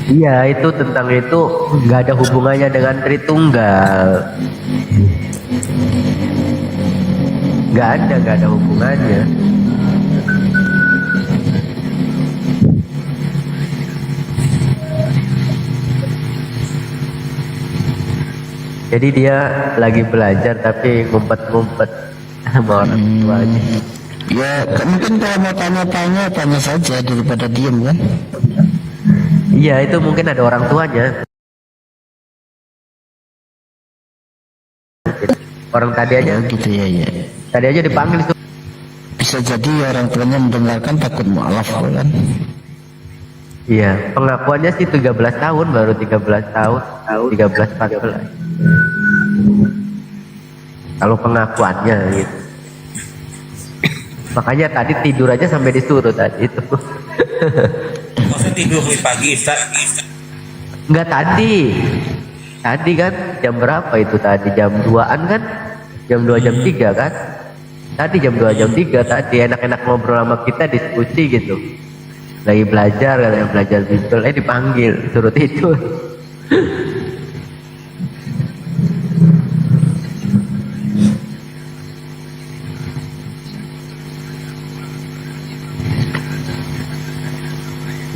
Speaker 2: Iya, itu tentang itu nggak ada hubungannya dengan Tritunggal. Nggak ada hubungannya. Jadi dia lagi belajar tapi ngumpet-ngumpet sama orang tuanya.
Speaker 8: Ya mungkin kalau mau tanya-tanya, tanya saja daripada diem kan.
Speaker 2: Iya, itu mungkin ada orang tuanya. Orang tadi aja,
Speaker 8: Gitu ya.
Speaker 2: tadi aja dipanggil itu.
Speaker 8: Bisa jadi orang tuanya mendengarkan takut mualaf kan.
Speaker 2: Iya, pengakuannya sih 13 tahun, baru 13 tahun, 13 14. Kalau pengakuannya gitu. Makanya tadi tidur aja sampai disuruh tadi itu.
Speaker 6: Masa tidur di pagi, Ustaz?
Speaker 2: Enggak tadi. Tadi kan jam berapa itu tadi? Jam 2-an kan? Jam 2 jam 3 kan? Tadi jam 2 jam 3 tadi enak-enak ngobrol sama kita, diskusi gitu. Lagi belajar, katanya belajar Bible, dipanggil, suruh tidur.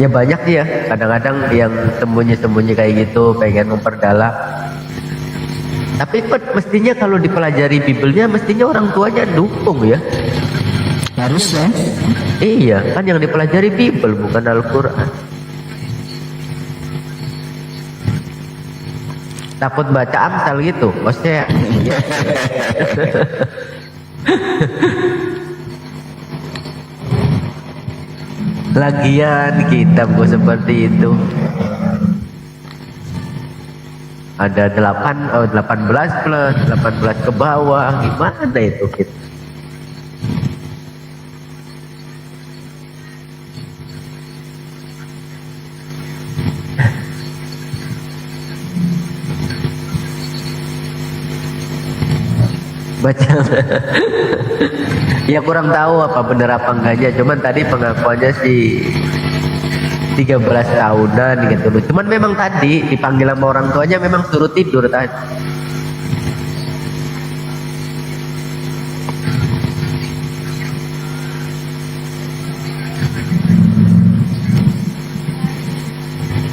Speaker 2: Ya banyak sih ya, kadang-kadang yang sembunyi-sembunyi kayak gitu, pengen memperdalam. Tapi mestinya kalau dipelajari Biblenya, mestinya orang tuanya dukung ya.
Speaker 8: Harusnya.
Speaker 2: Iya, kan yang dipelajari Bible bukan Al-Quran. Takut baca Amsal gitu, maksudnya. Lagian kitab gue seperti itu. Ada 18 plus 18 ke bawah, gimana itu kita? Baca. Ya kurang tahu apa bener apa enggaknya, cuman tadi pengakuannya sih 13 tahunan gitu loh. Cuman memang tadi dipanggil sama orang tuanya memang suruh tidur tadi.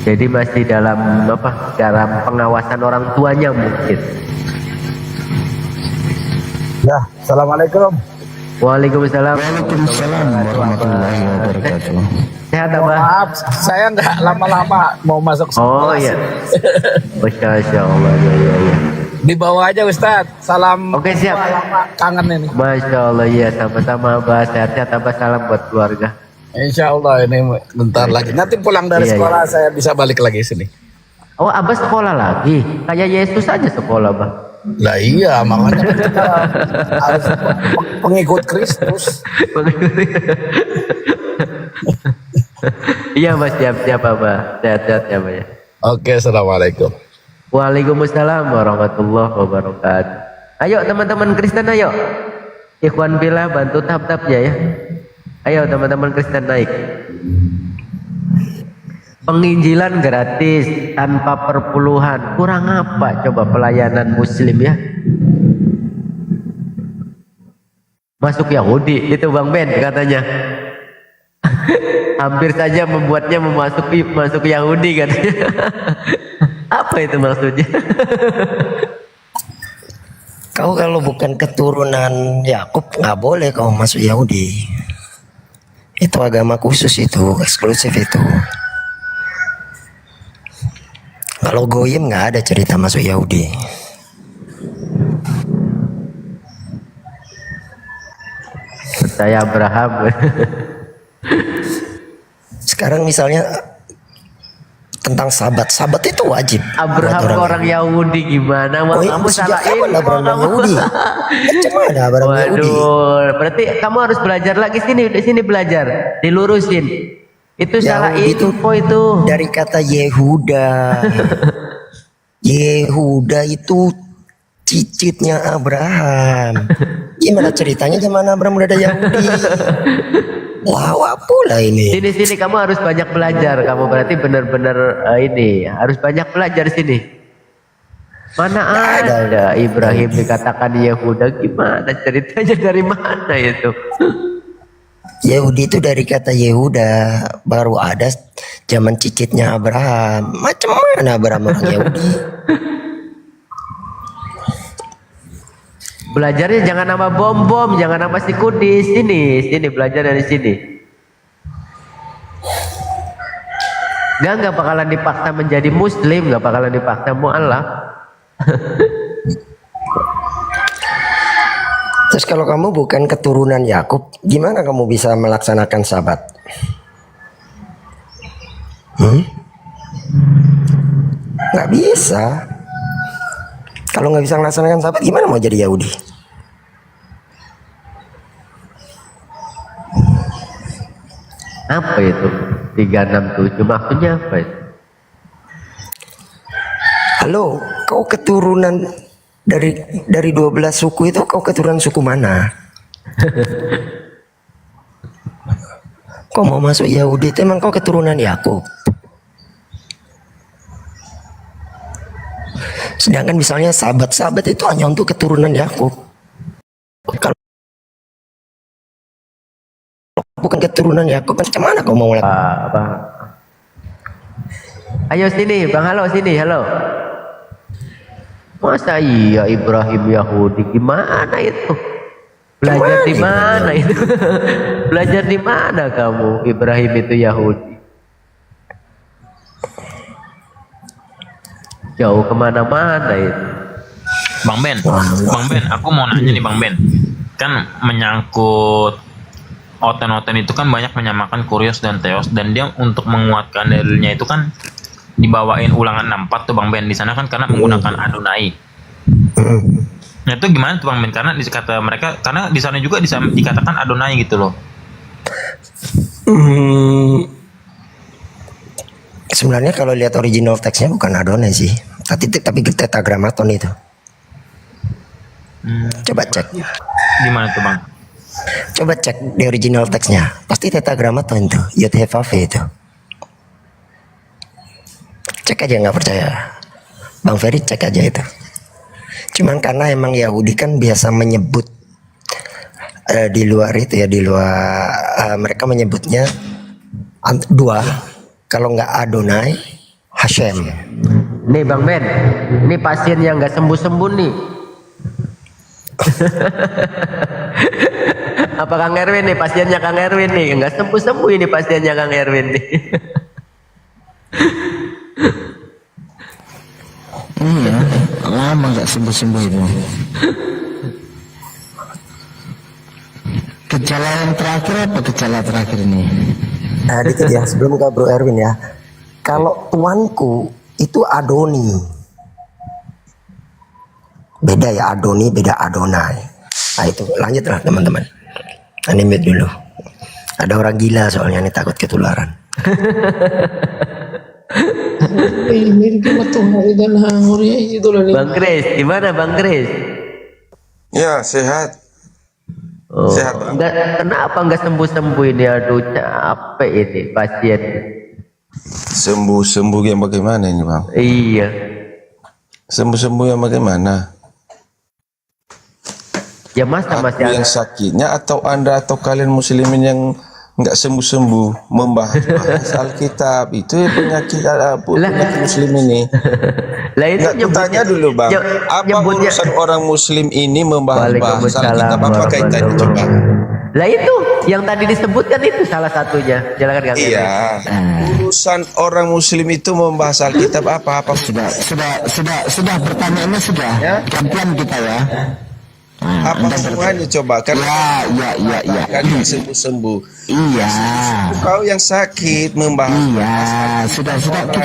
Speaker 2: Jadi masih dalam apa? Dalam pengawasan orang tuanya mungkin.
Speaker 9: Ya, assalamualaikum.
Speaker 2: Waalaikumsalam.
Speaker 8: Waalaikumsalam warahmatullahi wabarakatuh.
Speaker 2: Sehat Abah?
Speaker 9: Maaf, saya nggak lama-lama mau masuk
Speaker 2: Oh iya. Masya Allah, ya.
Speaker 9: Di bawah aja Ustaz. Salam.
Speaker 2: Oke, siap.
Speaker 9: Lama kangen ini.
Speaker 2: Masya Allah, ya sama-sama Abah. Sehat-sehat Abah, salam buat keluarga.
Speaker 9: Insya Allah ini bentar lagi. Nanti pulang dari
Speaker 2: Iya,
Speaker 9: sekolah saya bisa balik lagi sini.
Speaker 2: Oh, Abah sekolah lagi? Kayak Yesus aja sekolah, Abah.
Speaker 9: Lah iya, makanya kan kita harus pengikut Kristus.
Speaker 2: Iya, Mas, siap-siap Abah. Sehat-sehat ya, Abah ya.
Speaker 9: Oke, assalamualaikum.
Speaker 2: Waalaikumsalam warahmatullahi wabarakatuh. Ayo teman-teman Kristen, ayo. Ikhwan Billah bantu tap-tapnya ya. Ayo teman-teman Kristen naik. Penginjilan gratis tanpa perpuluhan. Kurang apa coba pelayanan muslim ya? Masuk Yahudi itu Bang Ben katanya. Hampir saja membuatnya masuk Yahudi katanya. Apa itu maksudnya?
Speaker 5: Kau kalau bukan keturunan Yakub nggak boleh kau masuk Yahudi. Itu agama khusus itu, eksklusif itu. Kalau goyim nggak ada cerita masuk Yahudi.
Speaker 2: Saya Abraham.
Speaker 5: Sekarang misalnya tentang sabat. Sabat itu wajib.
Speaker 2: Abraham
Speaker 5: buat
Speaker 2: orang Yahudi gimana? Wah,
Speaker 5: Oh iya,
Speaker 2: kamu salah
Speaker 5: sejak kapan
Speaker 2: info
Speaker 5: Abraham
Speaker 2: kamu.
Speaker 5: Yahudi? Macam mana Abraham Yahudi?
Speaker 2: Waduh, berarti kamu harus belajar lagi di sini belajar, dilurusin. Itu salah
Speaker 5: Yahudi itu
Speaker 2: info itu.
Speaker 5: dari kata Yehuda. Yehuda itu cicitnya Abraham. Gimana ceritanya zaman Abraham udah ada Yahudi? Lawak pula ini.
Speaker 2: Sini kamu harus banyak belajar. Kamu berarti benar-benar ini harus banyak belajar sini. Mana ada Ibrahim dikatakan Yehuda, gimana ceritanya, dari mana itu?
Speaker 5: Yahudi itu dari kata Yehuda, baru ada zaman cicitnya Abraham. Macam mana Abraham orang Yahudi?
Speaker 2: Belajarnya jangan nama bom, jangan nama si kudis. Sini belajar dari sini. Nggak bakalan dipaksa menjadi muslim, nggak bakalan dipaksa mu'alaf.
Speaker 5: Terus kalau kamu bukan keturunan Yakub, gimana kamu bisa melaksanakan sabat? Nggak bisa. Kalau nggak bisa melaksanakan sabat, gimana mau jadi Yahudi?
Speaker 2: Apa itu 367 maksudnya apa itu?
Speaker 5: Halo, kau keturunan dari 12 suku itu, kau keturunan suku mana? Kau mau masuk Yahudi itu emang kau keturunan Yakub. Sedangkan misalnya sahabat-sahabat itu hanya untuk keturunan Yakub. Kalau bukan keturunan Yakub, macam mana kau mau
Speaker 2: Apa? Ayo sini, Bang Halo sini, halo. Masa iya Ibrahim Yahudi, gimana itu? Belajar di mana itu? Belajar di mana kamu Ibrahim itu Yahudi? Jauh kemana-mana itu.
Speaker 4: Bang Ben, aku mau nanya nih Bang Ben. Kan menyangkut Oten-Oten itu kan banyak menyamakan Kurios dan Theos, dan dia untuk menguatkan dalilnya itu kan dibawain ulangan 64 tuh Bang Ben. Di sana kan karena menggunakan Adonai. Nah itu gimana tuh Bang Ben? Karena kata mereka, karena di sana juga dikatakan Adonai gitu loh.
Speaker 5: Sebenarnya kalau lihat original teksnya bukan Adonai sih, tapi tetragrammaton itu. Coba cek.
Speaker 4: Gimana tuh Bang?
Speaker 5: Coba cek di original teksnya, pasti tetragrammaton itu, Yod He Vav He itu. Cek aja, nggak percaya Bang Ferry, cek aja itu. Cuman karena emang Yahudi kan biasa menyebut di luar itu ya, di luar mereka menyebutnya dua, kalau nggak Adonai, Hashem.
Speaker 2: Nih Bang Ben, ini pasien yang nggak sembuh-sembuh nih. Apa Kang Erwin nih, pasiennya Kang Erwin nih, nggak sembuh-sembuh ini pasiennya Kang Erwin nih.
Speaker 8: Iya, lama nggak sembuh-sembuh itu. Gejala yang terakhir apa gejala terakhir ini?
Speaker 5: Nah, dikit ya sebelum ke Bro Erwin ya. Kalau tuanku itu Adoni. Beda ya Adoni, beda Adonai. Nah itu lanjutlah teman-teman. Ini mute dulu. Ada orang gila soalnya, ini takut ketularan.
Speaker 2: Bang Kris, gimana Bang Kris?
Speaker 10: Ya, sehat.
Speaker 2: Oh,
Speaker 10: Sehat, Bang.
Speaker 2: kenapa nggak sembuh-sembuh ini? Aduh, capek ini pasien.
Speaker 10: Sembuh-sembuh yang bagaimana ini, Bang?
Speaker 2: Iya.
Speaker 10: Sembuh-sembuh yang bagaimana?
Speaker 2: Ya masa
Speaker 10: Aku
Speaker 2: masih
Speaker 10: yang sakitnya atau Anda atau kalian muslimin yang nggak sembuh-sembuh membahas Alkitab itu penyakit muslim ini.
Speaker 2: Lah itu
Speaker 10: Nggak, tanya dulu Bang, apa urusan orang muslim ini membahas Alkitab, apa kaitannya coba?
Speaker 2: Lah itu yang tadi disebutkan itu salah satunya. Silakan Kang.
Speaker 10: Iya. Urusan orang muslim itu membahas Alkitab apa?
Speaker 8: Sudah pertanyaannya sudah. Gantian kita ya. Nah,
Speaker 10: Apa semuanya coba kan?
Speaker 8: ya.
Speaker 10: Kan yang sembuh-sembuh.
Speaker 8: Iya.
Speaker 10: Kau yang sakit membahas.
Speaker 8: Iya, sudah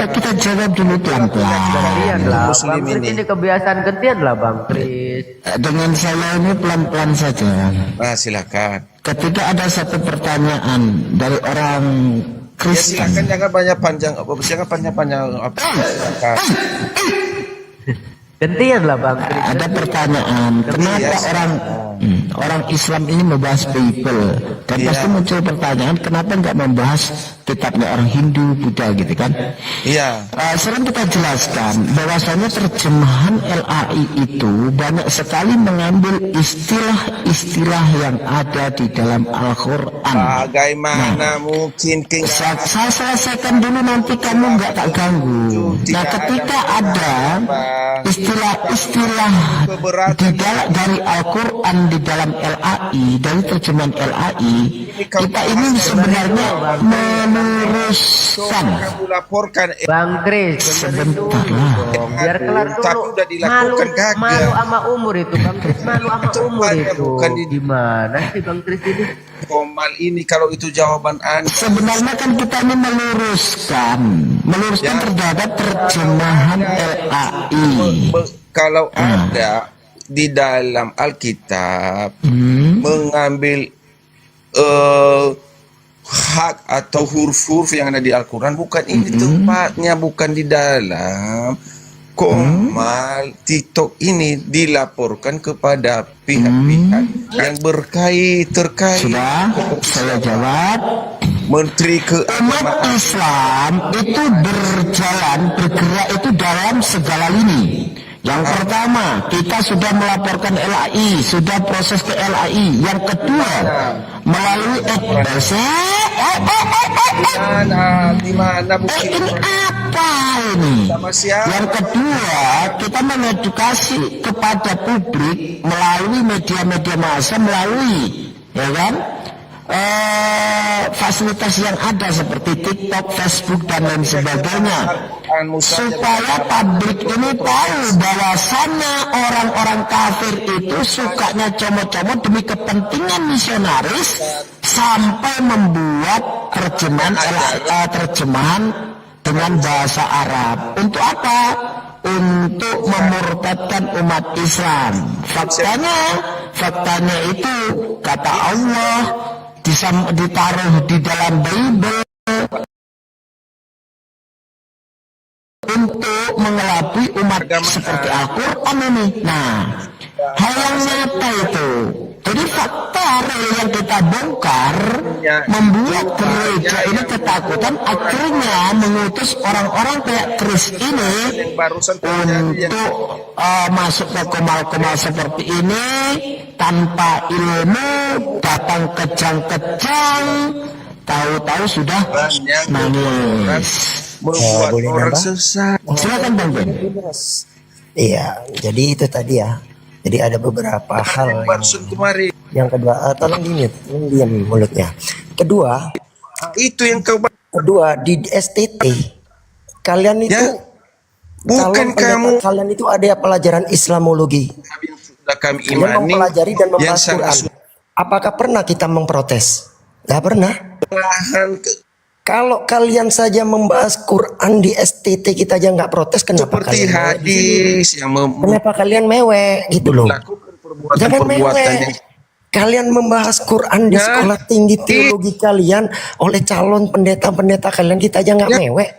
Speaker 8: kita jawab dulu pelan-pelan.
Speaker 2: Gantian lah,
Speaker 10: Muslim
Speaker 2: Bang Kris
Speaker 10: ini.
Speaker 2: ini kebiasaan gantian lah Bang Kris.
Speaker 8: Dengan saya ini pelan-pelan saja.
Speaker 10: Nah, silakan.
Speaker 8: Ketika ada satu pertanyaan dari orang
Speaker 10: Ya
Speaker 8: Kristen,
Speaker 10: silakan, jangan banyak panjang. Jangan panjang-panjang. Silakan.
Speaker 2: Gantian lah Bang Kris.
Speaker 8: ada pertanyaan, kenapa orang Islam ini membahas Bible? Dan pasti muncul pertanyaan, kenapa nggak membahas kitabnya orang Hindu, Buddha gitu kan?
Speaker 10: Iya.
Speaker 8: Sering kita jelaskan bahwasanya terjemahan LAI itu banyak sekali mengambil istilah-istilah yang ada di dalam Al-Quran.
Speaker 10: Bagaimana mungkin
Speaker 8: Saya selesaikan dulu, nanti kamu nggak tak ganggu. Nah, ketika ada istilah-istilah dari Al-Quran di dalam LAI, dari terjemahan LAI, kita ini sebenarnya meluruskan.
Speaker 10: kamu laporkan
Speaker 2: Bang Kris,
Speaker 8: Sebentar lah.
Speaker 2: biar kelar
Speaker 10: Tapi
Speaker 2: dulu.
Speaker 10: udah dilakukan gagal.
Speaker 2: Malu sama umur itu Bang Kris, malu sama umur itu.
Speaker 10: bukan di-
Speaker 2: Gimana sih Bang Kris ini?
Speaker 10: Komal ini kalau itu jawaban Anda.
Speaker 8: Sebenarnya kan kita ini meluruskan terhadap terjemahan LAI.
Speaker 10: Kalau ada di dalam Alkitab mengambil hak atau huruf-huruf yang ada di Al-Quran, bukan ini tempatnya, bukan di dalam. Komal TikTok ini dilaporkan kepada pihak-pihak yang terkait.
Speaker 8: Sudah, saya jawab.
Speaker 10: Menteri
Speaker 8: Umat Islam itu bergerak itu dalam segala lini. Yang pertama, kita sudah melaporkan LAI, sudah proses ke LAI. Yang kedua, melalui
Speaker 10: di mana bukti
Speaker 8: ini apa ini?
Speaker 10: sama siapa?
Speaker 8: Yang kedua, kita mengedukasi kepada publik melalui media-media massa, melalui, ya kan, fasilitas yang ada seperti TikTok, Facebook dan lain sebagainya, supaya publik ini tahu bahwasannya orang-orang kafir itu sukanya comot-comot demi kepentingan misionaris sampai membuat terjemahan dengan bahasa Arab. Untuk apa? Untuk memurtadkan umat Islam. Faktanya itu kata Allah ditaruh di dalam Bible untuk mengelabui umat seperti Al-Quran ini. Nah, hal yang nyata itu. Jadi fakta real yang kita bongkar membuat gereja ini ketakutan, akhirnya mengutus orang-orang kayak Kris ini untuk masuk ke komal-komal seperti ini tanpa ilmu, datang kejang-kejang, tahu-tahu sudah nangis.
Speaker 10: Membuat
Speaker 5: boleh
Speaker 10: orang
Speaker 5: nambah?
Speaker 10: sesat.
Speaker 8: Silakan Bang Ben.
Speaker 5: Iya, jadi itu tadi ya. Jadi ada beberapa hal
Speaker 10: Barusan kemarin
Speaker 5: yang kedua, tolong diam mulutnya. Kedua
Speaker 10: itu yang kau
Speaker 5: di STT kalian itu
Speaker 10: Ya, bukan
Speaker 5: calon pendeta
Speaker 10: kamu.
Speaker 5: kalian itu ada pelajaran Islamologi.
Speaker 10: yang sudah kami
Speaker 5: Kalian
Speaker 10: imani
Speaker 5: mempelajari dan
Speaker 10: yang
Speaker 5: membahas
Speaker 10: sangat
Speaker 5: Quran. Apakah pernah kita memprotes? Gak pernah.
Speaker 10: sulahan
Speaker 5: Kalau kalian saja membahas Quran di STT kita aja nggak protes, kenapa
Speaker 10: seperti
Speaker 5: kalian mewek di sini?
Speaker 10: hadis yang
Speaker 5: Kenapa kalian mewek gitu loh?
Speaker 10: melakukan perbuatan
Speaker 5: Jangan
Speaker 10: yang
Speaker 5: mewek. Kalian membahas Quran di
Speaker 10: Ya.
Speaker 5: sekolah tinggi teologi kalian oleh calon pendeta-pendeta kalian, kita aja nggak
Speaker 10: Ya.
Speaker 5: mewek.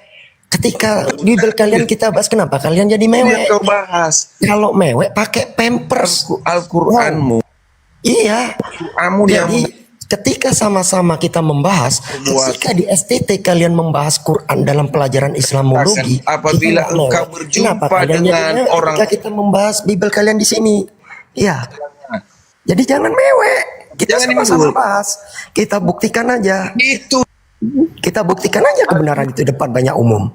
Speaker 5: Ketika Bible kalian kita bahas, kenapa kalian jadi
Speaker 10: yang
Speaker 5: mewek?
Speaker 10: kau bahas.
Speaker 5: Kalau mewek pakai pampers.
Speaker 10: Al-Quranmu.
Speaker 5: Iya.
Speaker 10: Kamu yang
Speaker 5: Jadi ketika sama-sama kita membahas, ketika di STT kalian membahas Quran dalam pelajaran Islamologi,
Speaker 10: apabila
Speaker 5: kita nggak
Speaker 10: engkau
Speaker 5: mewek.
Speaker 10: berjumpa
Speaker 5: Kenapa kalian
Speaker 10: dengan
Speaker 5: jadi mewek
Speaker 10: orang-
Speaker 5: ketika kita membahas Bible kalian di sini? Iya. Jadi jangan mewek. Kita
Speaker 10: Jangan
Speaker 5: sama-sama
Speaker 10: mewek.
Speaker 5: bahas. Kita buktikan aja.
Speaker 10: itu
Speaker 5: Kita buktikan aja kebenaran itu depan banyak umum.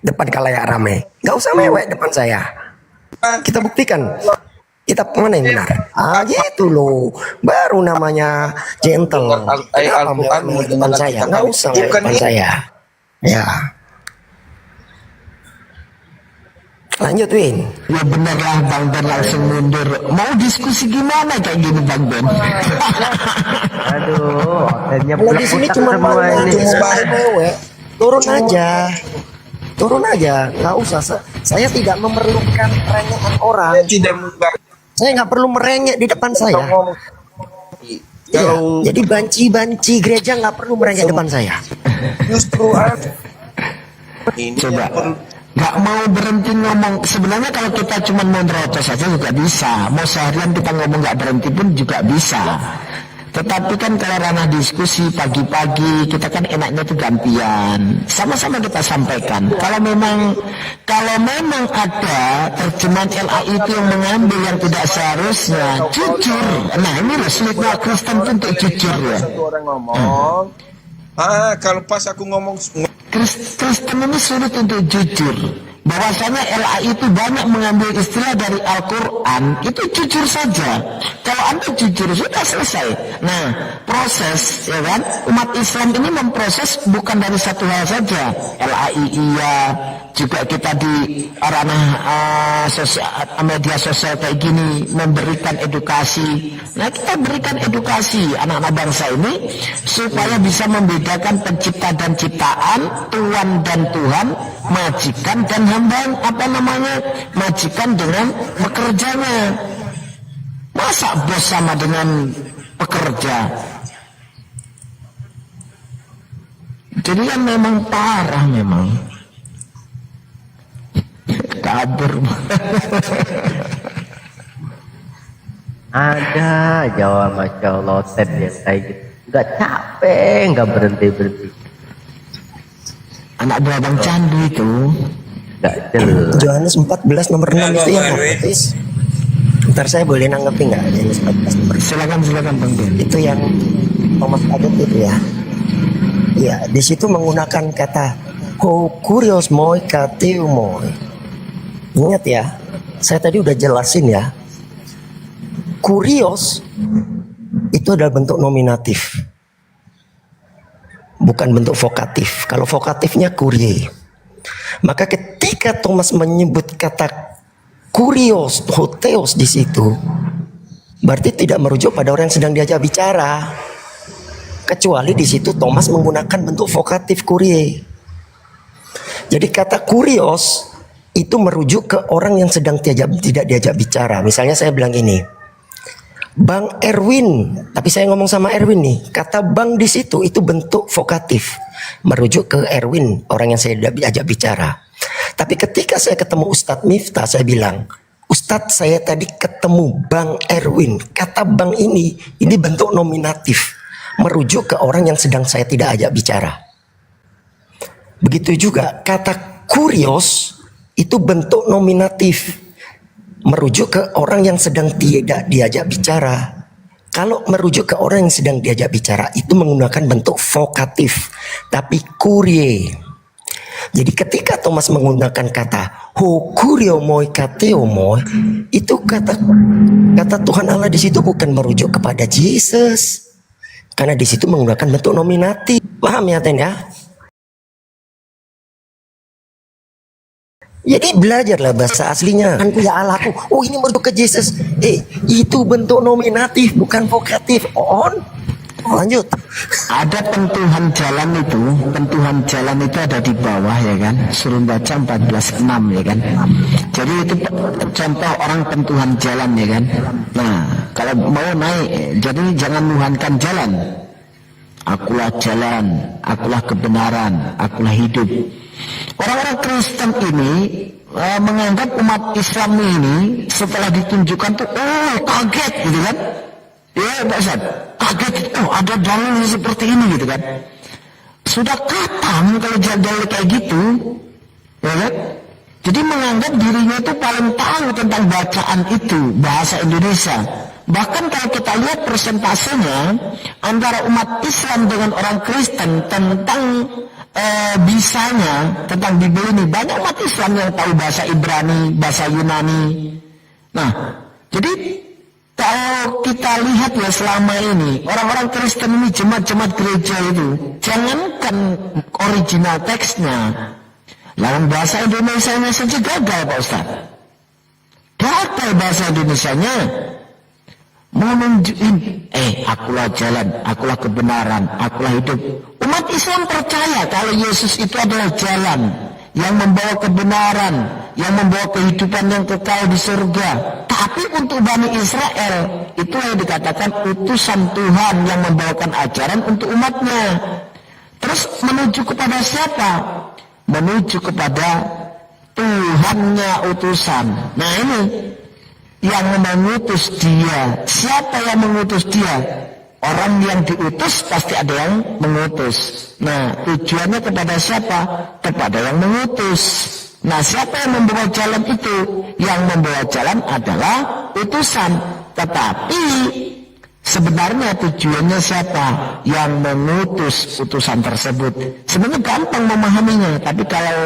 Speaker 5: Depan kalayak rame. Gak usah mewek depan saya. Kita buktikan. Kita mana yang benar? Gitu loh. Baru namanya gentle. Kenapa mewek depan saya? Gak usah mewek depan saya. Ya. Lanjut Win.
Speaker 8: Ya bener lah Bang Ben langsung mundur. Mau diskusi gimana kayak gini Bang Ben?
Speaker 2: Aduh, otenya
Speaker 5: Kalau di sini cuma
Speaker 2: semua ini.
Speaker 5: mewek. Turun aja, nggak usah. Saya tidak memerlukan rengekan orang.
Speaker 10: Tidak mudah.
Speaker 5: Saya nggak perlu merengek di depan saya. Iya, jadi banci gereja nggak perlu merengek depan saya.
Speaker 10: Justru ini
Speaker 8: Coba.
Speaker 10: yang perlu
Speaker 8: Nggak mau berhenti ngomong. Sebenarnya kalau kita cuma mau nerocos saja juga bisa. Mau seharian kita ngomong nggak berhenti pun juga bisa. Tetapi kan kalau ranah diskusi pagi-pagi kita kan enaknya itu gantian. Sama-sama kita sampaikan. Kalau memang ada terjemahan LAI itu yang mengambil yang tidak seharusnya, jujur. Nah ini loh sulitnya Kristen itu untuk jujur ya.
Speaker 10: satu orang ngomong. Kalau pas aku ngomong
Speaker 8: Kristen ini sulit untuk jujur. Bahwasanya LAI itu banyak mengambil istilah dari Al-Quran, itu jujur saja. Kalau Anda jujur sudah selesai. Nah, proses ya kan, umat Islam ini memproses bukan dari satu hal saja. LAI iya, juga kita di ranah media sosial kayak gini memberikan edukasi. Nah, kita berikan edukasi anak-anak bangsa ini supaya bisa membedakan pencipta dan ciptaan, Tuhan dan Tuhan, majikan dan hamba, majikan dengan pekerjanya. Masa bos sama dengan pekerja? Jadi kan memang parah memang. Kabur.
Speaker 2: Ada Jawa Masya Allah Ted yang kayak gitu. Nggak capek, nggak berhenti.
Speaker 8: Anak buah Bang Candu itu.
Speaker 2: Nggak jelas.
Speaker 5: Yohanes 14 nomor 6 itu yang baptis. Ntar saya boleh nanggepin nggak Yohanes 14 nomor 6?
Speaker 8: Silakan Bang Ben.
Speaker 5: Itu yang Thomas Adet itu ya. Ya, di situ menggunakan kata ho kurios moi kateu moi. Ingat ya, saya tadi udah jelasin ya. Kurios itu adalah bentuk nominatif, bukan bentuk vokatif. Kalau vokatifnya kurie. Maka ketika Thomas menyebut kata kurios, hoteos di situ, berarti tidak merujuk pada orang yang sedang diajak bicara. Kecuali di situ Thomas menggunakan bentuk vokatif kurie. Jadi kata kurios itu merujuk ke orang yang sedang tidak diajak bicara. Misalnya saya bilang ini, Bang Erwin, tapi saya ngomong sama Erwin nih. Kata Bang di situ itu bentuk vokatif, merujuk ke Erwin, orang yang saya ajak bicara. Tapi ketika saya ketemu Ustadz Miftah, saya bilang, Ustadz saya tadi ketemu Bang Erwin. Kata Bang ini bentuk nominatif, merujuk ke orang yang sedang saya tidak ajak bicara. Begitu juga kata kurios itu bentuk nominatif, merujuk ke orang yang sedang tidak diajak bicara. Kalau merujuk ke orang yang sedang diajak bicara itu menggunakan bentuk vokatif, tapi kurie. Jadi ketika Thomas menggunakan kata ho kurio moi kateo moi, itu kata Tuhan Allah di situ bukan merujuk kepada Yesus, karena di situ menggunakan bentuk nominatif. Paham ya Ten ya? Jadi belajarlah bahasa aslinya. Aku ya Allahku. Oh ini merujuk ke Yesus. Itu bentuk nominatif bukan vokatif. Lanjut.
Speaker 8: Ada pentuhan jalan itu. Pentuhan jalan itu ada di bawah ya kan. Suruh baca 14:6 ya kan. Jadi itu contoh orang pentuhan jalan ya kan. Nah kalau mau naik, jadi jangan nuhankan jalan. Akulah jalan, akulah kebenaran, akulah hidup. Orang-orang Kristen ini menganggap umat Islam ini setelah ditunjukkan tuh kaget gitu kan. Ya Pak Ustaz, kaget ada dalil seperti ini gitu kan. Sudah katam kalau dalil kayak gitu ya kan. Jadi menganggap dirinya itu paling tahu tentang bacaan itu, bahasa Indonesia. Bahkan kalau kita lihat persentasenya antara umat Islam dengan orang Kristen tentang bisanya tentang Bible ini, banyak umat Islam yang tahu bahasa Ibrani, bahasa Yunani. Nah, jadi kalau kita lihat ya selama ini orang-orang Kristen ini jemaat-jemaat gereja itu, jangankan original teksnya, Lawan bahasa Indonesianya saja gagal Pak Ustaz. Gagal bahasa Indonesianya. Mau nunjukin, akulah jalan, akulah kebenaran, akulah hidup. Umat Islam percaya kalau Yesus itu adalah jalan yang membawa kebenaran, yang membawa kehidupan yang kekal di surga. Tapi untuk Bani Israel, itulah yang dikatakan utusan Tuhan yang membawakan ajaran untuk umatnya. Terus menuju kepada siapa? Menuju kepada Tuhannya utusan. Nah ini yang mengutus dia. Siapa yang mengutus dia? Orang yang diutus pasti ada yang mengutus. Nah tujuannya kepada siapa? Kepada yang mengutus. Nah siapa yang membawa jalan itu? Yang membawa jalan adalah utusan. Tetapi sebenarnya tujuannya siapa? Yang mengutus utusan tersebut. Sebenarnya gampang memahaminya. Tapi kalau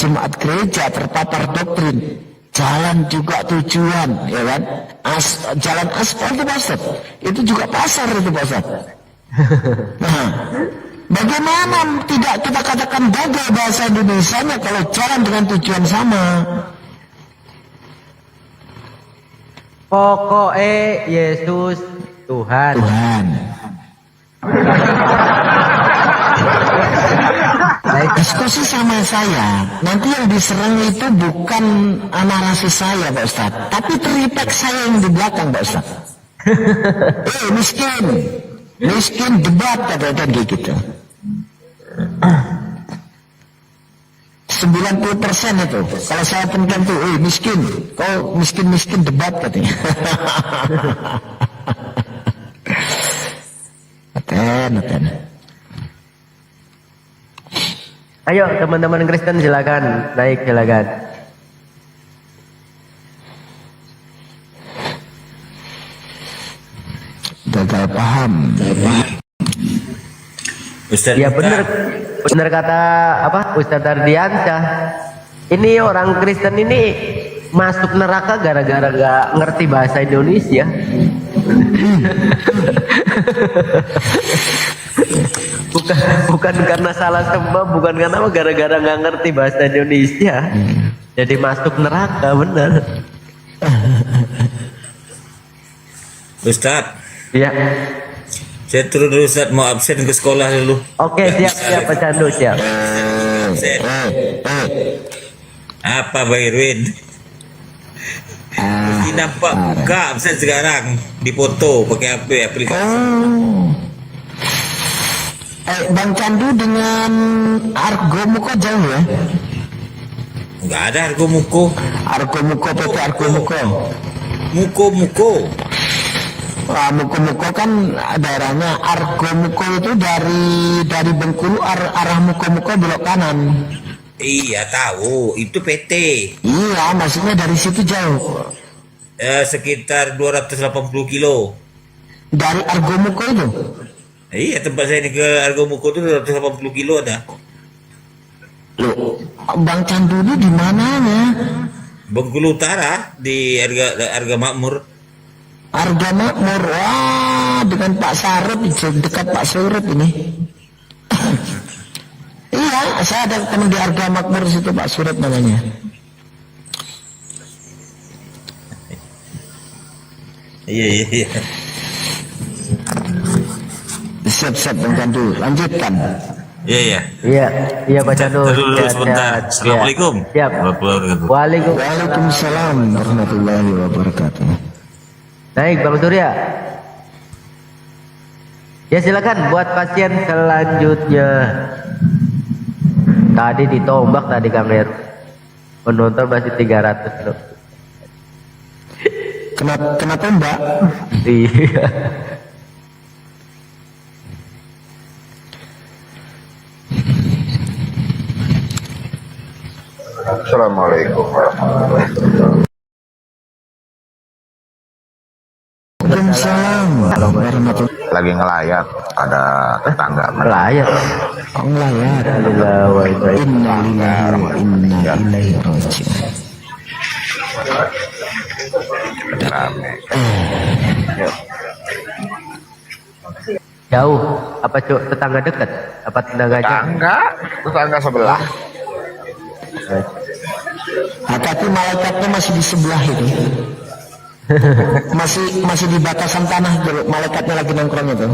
Speaker 8: jemaat gereja terpapar doktrin jalan juga tujuan, ya kan? Jalan aspal itu Pak Ustaz. Itu juga pasar itu Pak Ustaz. Nah, bagaimana tidak kita katakan gagal bahasa Indonesianya kalau jalan dengan tujuan sama?
Speaker 2: Pokoknya Yesus Tuhan.
Speaker 8: Diskusi sama saya, nanti yang diserang itu bukan narasi saya Pak Ustaz, tapi teripak saya yang di belakang Pak Ustaz. miskin debat kata-kata gitu. 90% itu, kalau saya temukan tuh, miskin, kau miskin debat katanya. Aten.
Speaker 2: Ayo teman-teman Kristen silakan naik, silakan.
Speaker 8: Gagal paham.
Speaker 6: Ustaz
Speaker 2: Ya benar kata Ustaz Ardiansyah. Ini orang Kristen ini masuk neraka gara-gara gak ngerti bahasa Indonesia. bukan karena salah sembah, bukan karena gara-gara nggak ngerti bahasa Indonesia. Jadi masuk neraka, benar.
Speaker 6: Ustaz.
Speaker 2: Ya.
Speaker 6: Saya turun dulu Ustaz, mau absen ke sekolah dulu.
Speaker 2: Oke, siap Pak Candu, siap.
Speaker 6: Absen. Apa Pak Irwin? Mesti nampak buka absen sekarang di foto pakai HP aplikasi.
Speaker 8: Bang Candu dengan Argomuko jauh ya?
Speaker 6: Enggak ada Argomuko.
Speaker 8: Argomuko PT Argomuko.
Speaker 6: Muko.
Speaker 8: Wah, Muko kan daerahnya. Argomuko itu dari Bengkulu arah Muko belok kanan.
Speaker 6: Iya tahu, itu PT.
Speaker 8: Iya, maksudnya dari situ jauh.
Speaker 6: Sekitar 280 kilo.
Speaker 8: Dari Argomuko itu?
Speaker 6: Iya, tempat saya ini ke Argomuko itu 280 kilo ada.
Speaker 8: Loh, Bang Candu ini di mananya?
Speaker 6: Bengkulu Utara di Arga Makmur.
Speaker 8: Arga Makmur, wah, dengan Pak Sarep, dekat Pak Surip ini. Iya, saya ada teman di Arga Makmur situ, Pak Surip namanya.
Speaker 6: Iya.
Speaker 8: Siap Bang Candu, lanjutkan.
Speaker 2: Iya Pak Candu.
Speaker 6: Dulu sebentar. Assalamualaikum.
Speaker 2: Siap.
Speaker 8: Waalaikumsalam warahmatullahi wabarakatuh.
Speaker 2: Naik Bang Surya. Ya silakan buat pasien selanjutnya. Tadi ditombak tadi Kang Heru. Penonton masih 300 loh.
Speaker 8: Kena tombak?
Speaker 2: Iya.
Speaker 11: Assalamualaikum warahmatullahi wabarakatuh.
Speaker 8: Waalaikumsalam warahmatullahi.
Speaker 11: Lagi ngelayat, ada tetangga
Speaker 2: Ngelayat.
Speaker 8: Ngelayat. Inna ilaihi raji'un.
Speaker 11: rame.
Speaker 2: Jauh apa tetangga dekat? Apa tetangga jauh?
Speaker 11: Tetangga sebelah.
Speaker 8: Nah, tapi malaikatnya masih di sebelah itu. masih di batasan tanah tuh, malaikatnya lagi nongkrong itu.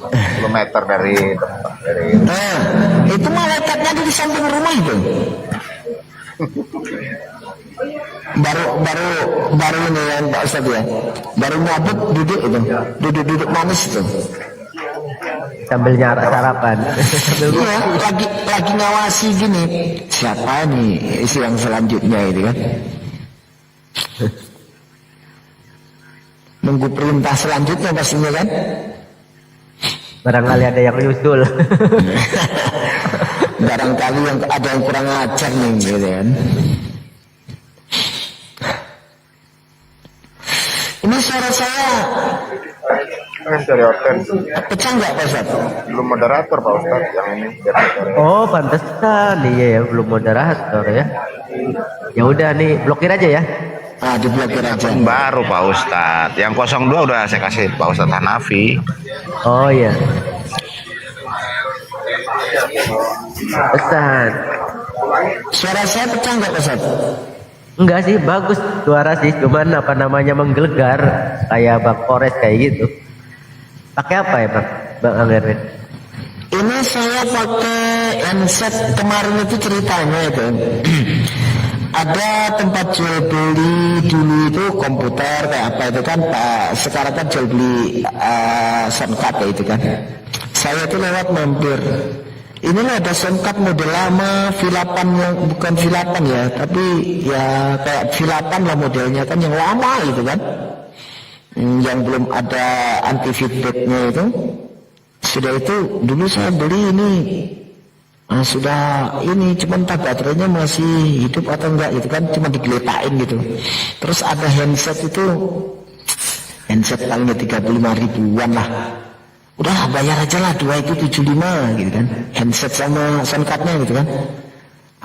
Speaker 11: 10 meter dari tempat dari
Speaker 8: Nah, itu malaikatnya ada di samping rumah itu. baru ini yang Pak Ustadz ya, baru mabuk duduk itu, duduk manis itu.
Speaker 2: Sambil nyarak sarapan.
Speaker 8: Iya, lagi ngawasi gini, siapa nih isi yang selanjutnya itu kan. Nunggu perintah selanjutnya pastinya kan.
Speaker 2: Barangkali ada yang nyusul.
Speaker 8: Barangkali yang ada yang kurang ajar nih gitu kan. Ini suara saya
Speaker 11: dari hotel.
Speaker 8: pecah nggak Pak Ustadz?
Speaker 11: Belum moderator Pak Ustadz yang ini.
Speaker 2: Oh, pantesan iya ya, belum moderator ya. Ya udah nih, blokir aja ya.
Speaker 8: Ah, diblokir aja.
Speaker 11: Baru Pak Ustadz. Yang 02 udah saya kasih Pak Ustadz Hanafi.
Speaker 2: Oh iya. Pesan.
Speaker 8: Suara saya pecah nggak Pak Ustadz?
Speaker 2: Enggak sih, bagus suara sih, cuman apa namanya menggelegar kayak Bang Kores kayak gitu. Pakai apa ya Bang Anggerin?
Speaker 8: Ini saya pakai handset kemarin itu ceritanya itu. Ada tempat jual beli dulu itu komputer kayak apa itu kan Pak. Sekarang kan jual beli soundcard ya itu kan. Saya itu lewat mampir. Inilah ada soundcard model lama, V8 yang bukan V8 ya, tapi ya kayak V8 lah modelnya kan yang lama itu kan. Yang belum ada anti feedbacknya itu. Sudah itu dulu saya beli ini. Sudah ini cuman tak baterainya masih hidup atau enggak itu kan, cuma digeletakin gitu. Terus ada handset itu, handset palingnya 35 ribuan lah. Udah bayar aja lah, 2 itu 75 gitu kan, handset sama soundcardnya gitu kan.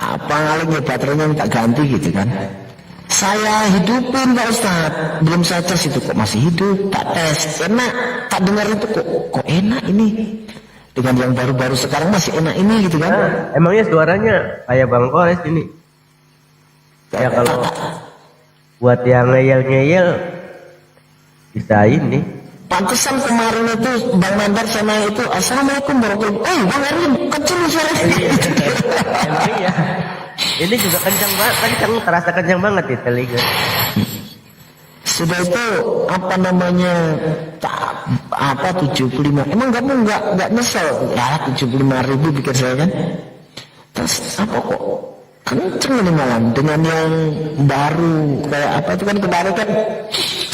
Speaker 8: Apa ngalingnya baterainya minta ganti gitu kan. Saya hidupin Pak Ustadz, belum saya tes itu kok masih hidup, tak tes, enak, tak dengar itu kok enak ini. Dengan yang baru-baru sekarang masih enak ini gitu kan.
Speaker 2: Nah, emangnya suaranya kayak Bang Kores ini. Ya kalau buat yang ngeyel-ngeyel bisa ini.
Speaker 8: Pantesan kemarin itu Bang Nandar sama itu Assalamualaikum warahmatullahi wabarakatuh. Bang Erwin kecil suaranya.
Speaker 2: Emang ya. Ini juga kencang banget, terasa kencang banget di telinga.
Speaker 8: Sudah itu apa namanya apa 75. Emang kamu nggak nyesel ya 75.000 pikir saya kan. Terus apa kok kenceng ini malam dengan yang baru kayak apa itu kan. Kemarin kan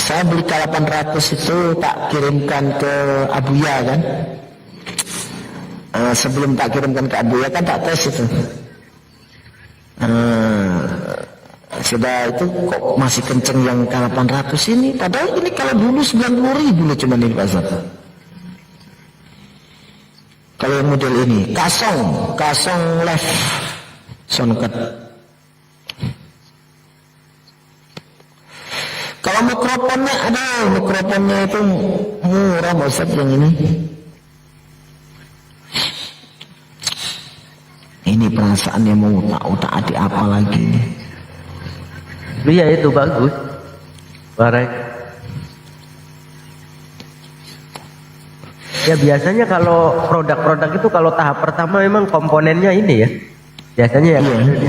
Speaker 8: saya beli K800 itu tak kirimkan ke Abuya kan. Sebelum tak kirimkan ke Abuya kan tak tes itu. Sudah itu kok masih kenceng yang K800 ini, padahal ini kalau dulu 90.000 loh cuman ini Pak Ustadz. Kalau yang model ini kasong left soundcard. Kalau mikrofonnya ada, mikrofonnya itu murah Pak Ustadz yang ini. Ini perasaannya mau utak adik apa lagi nih.
Speaker 2: Iya itu bagus suaranya. Ya biasanya kalau produk-produk itu kalau tahap pertama memang komponennya ini ya. Biasanya ya.
Speaker 8: Iya.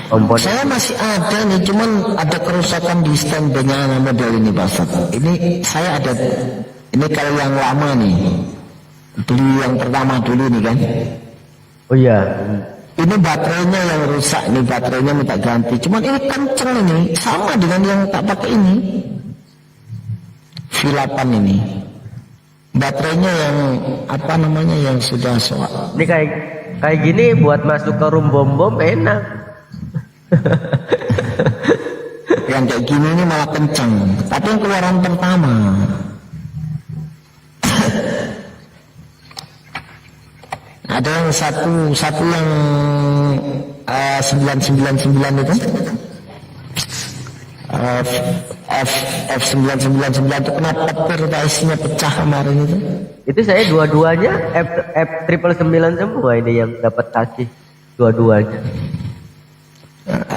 Speaker 2: Komponen.
Speaker 8: Saya masih ada nih, cuman ada kerusakan di stand-nya model ini Pak Ustadz. Ini saya ada, ini kalau yang lama nih, beli yang pertama dulu nih kan.
Speaker 2: Oh iya.
Speaker 8: Ini baterainya yang rusak nih, baterainya minta ganti. Cuman ini kenceng ini, sama dengan yang tak pakai ini. V8 ini. Baterainya yang apa namanya yang sudah soal.
Speaker 2: Ini kayak gini buat masuk ke room bom enak.
Speaker 8: Yang kayak gini ini malah kenceng. Tapi yang keluaran pertama. Ada yang satu yang 999 itu F999 itu kenapa pertaisinya pecah kemarin itu?
Speaker 2: Itu saya dua-duanya F999 semua ini yang dapat kasih. dua-duanya.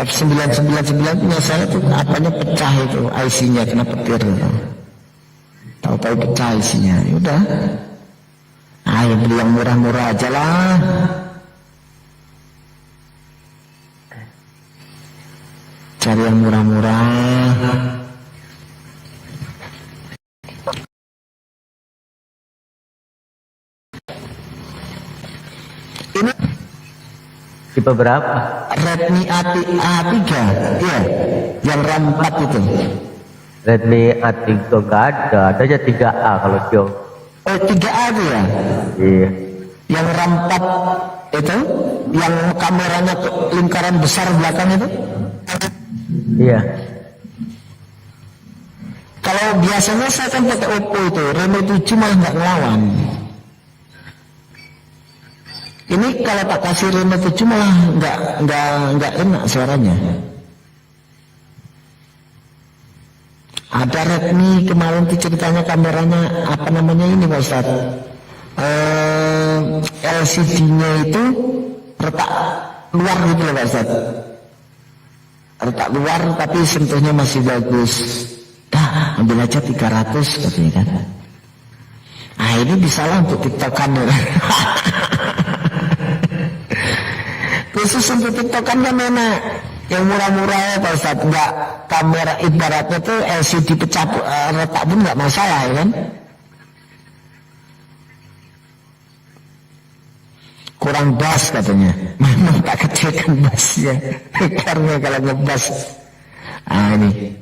Speaker 8: F999 punya saya tuh apanya pecah itu, IC-nya kena petir. Tahu-tahu pecah IC-nya. Udah. Ayo beli yang murah-murah aja lah. Cari yang murah-murah. Ini
Speaker 2: Tipe berapa?
Speaker 8: Redmi A3, iya, yang RAM 4 itu.
Speaker 2: Redmi A3 nggak ada aja 3A kalau Xiaomi.
Speaker 8: Oh 3A itu ya?
Speaker 2: Iya.
Speaker 8: Yang RAM 4 itu, yang kameranya lingkaran besar belakang itu?
Speaker 2: Iya.
Speaker 8: Kalau biasanya saya kan pakai Oppo itu, Reno 7 malah nggak ngelawan. Ini kalau tak kasih Reno 7 malah nggak enak suaranya. Ada Redmi kemarin tuh ceritanya kameranya apa namanya ini Pak Ustaz? LCD-nya itu retak luar gitu loh Pak Ustaz. Retak luar tapi sentuhnya masih bagus. Dah ambil aja 300 katanya kan. Ah ini bisa lah untuk tiktokan ya. Khusus untuk tiktokan kan enak. Yang murah-murah ya Pak Ustaz, enggak kamera ibaratnya tuh LCD pecah retak pun enggak masalah ya kan. Kurang bass katanya. Memang tak kecilkan bassnya. Karena kalau ngebass. Ah ini.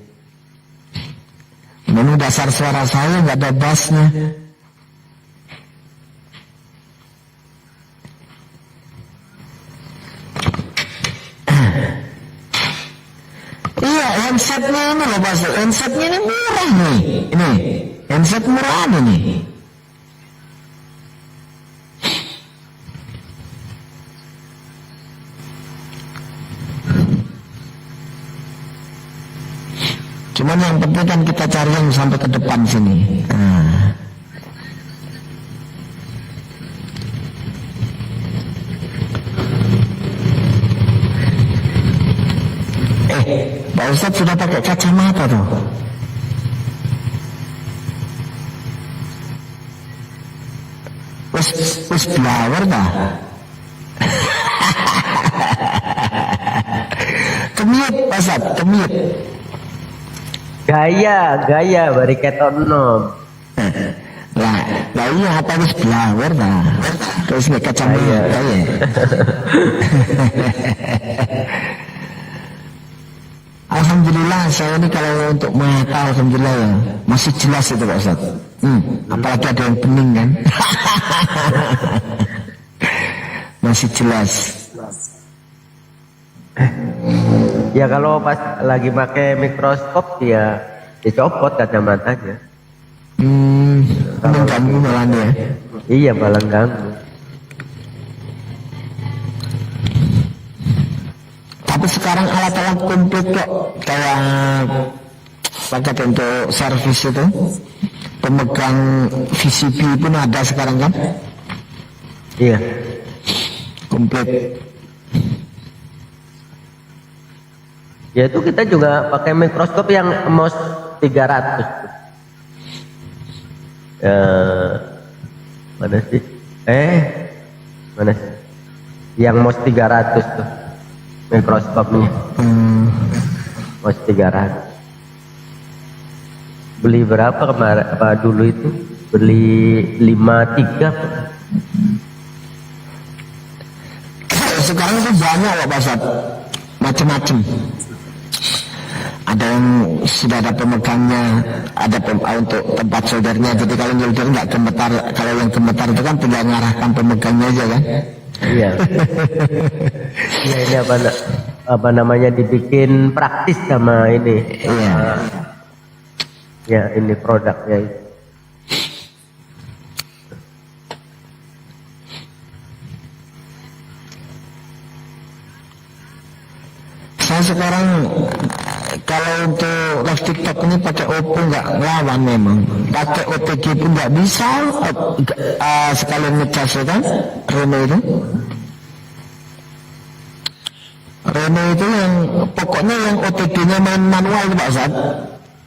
Speaker 8: Menu dasar suara saya enggak ada bassnya. Iya, handsetnya ini loh Pak. Handsetnya ini murah nih. Ini, handset murah ada nih. Cuman yang penting kan kita cari yang sampai ke depan sini. Nah. Pak Ustadz sudah pakai kacamata tuh. Wes blower dah. Kemiut Pak Ustadz, kemiut.
Speaker 2: Gaya bari ketonom.
Speaker 8: Lah iya apa wes blower dah. Terus nggak kacamata ya. Alhamdulillah saya ini kalau untuk mata alhamdulillah ya masih jelas itu Pak Ustaz. Apalagi ada yang bening kan. Masih jelas.
Speaker 2: Ya kalau pas lagi pakai mikroskop ya dicopot kacamatanya.
Speaker 8: Mengganggu malah ya.
Speaker 2: Iya malah ganggu.
Speaker 8: Tapi sekarang alat-alat komplit kok, kayak paket untuk servis itu, pemegang VCP pun ada sekarang kan?
Speaker 2: Iya.
Speaker 8: Komplit.
Speaker 2: Ya itu kita juga pakai mikroskop yang MOS 300. Mana sih? Mana sih? Yang MOS 300 tuh. Mikroskopnya MOS 300. Beli berapa kemarin? Apa dulu itu? Beli 53.
Speaker 8: Sekarang itu banyak loh Pak Ustaz, macam-macam. Ada yang sudah ada pemegangnya, ada untuk tempat soldernya. Jadi kalau solder nggak gemetar, kalau yang gemetar itu kan tinggal ngarahkan pemegangnya aja kan.
Speaker 2: Iya. Iya ini apa namanya dibikin praktis sama ini.
Speaker 8: Iya.
Speaker 2: Ya ini produknya itu.
Speaker 8: Saya sekarang kalau untuk live TikTok ini pakai Oppo nggak ngelawan memang. Pakai OTG pun nggak bisa. Sekalian ngecas ya kan, Reno itu. Reno itu yang pokoknya yang OTG-nya manual Pak Ustaz,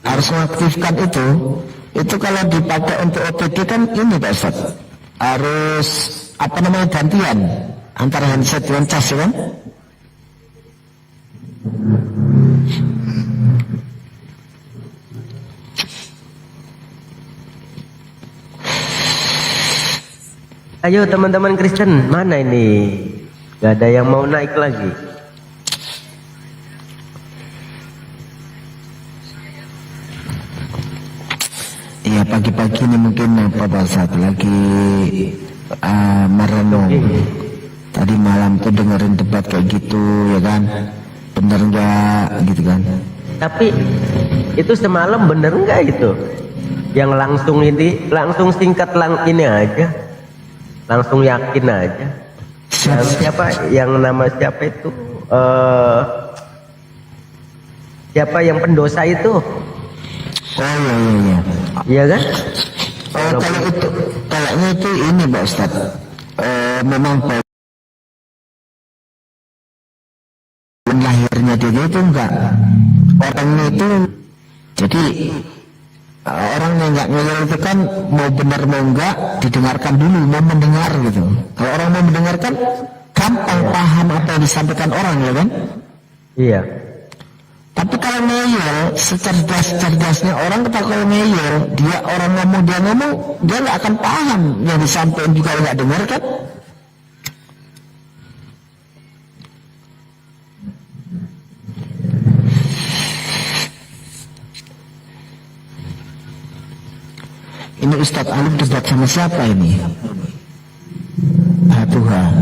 Speaker 8: harus mengaktifkan itu. Itu kalau dipakai untuk OTG kan ini Pak Ustaz, harus apa namanya gantian antara handset dengan cas ya kan.
Speaker 2: Ayo teman-teman Kristen, mana ini? Gak ada yang mau naik lagi.
Speaker 8: Iya pagi-pagi ini mungkin Pak Ustaz lagi merenung. Tadi malam tuh dengerin debat kayak gitu ya kan, bener nggak gitu kan?
Speaker 2: Tapi itu semalam bener nggak itu? Yang langsung singkat ini aja, langsung yakin aja. Yang siapa? Yang nama siapa itu? Siapa yang pendosa itu?
Speaker 8: Oh iya.
Speaker 2: Iya kan?
Speaker 8: Kalau itu kayaknya itu ini Pak Ustaz, memang lahirnya dia itu enggak, orangnya itu jadi orang yang enggak ngeyel itu kan mau benar mau enggak didengarkan dulu, mau mendengar gitu. Kalau orang mau mendengarkan gampang paham apa yang disampaikan orang ya kan.
Speaker 2: Iya.
Speaker 8: Tapi kalau ngeyel, secerdas-cerdasnya orang kalau ngeyel, dia ngomong dia nggak akan paham yang disampaikan juga nggak dengar kan. Ini Ustadz Alim debat sama siapa ini? Tuhan.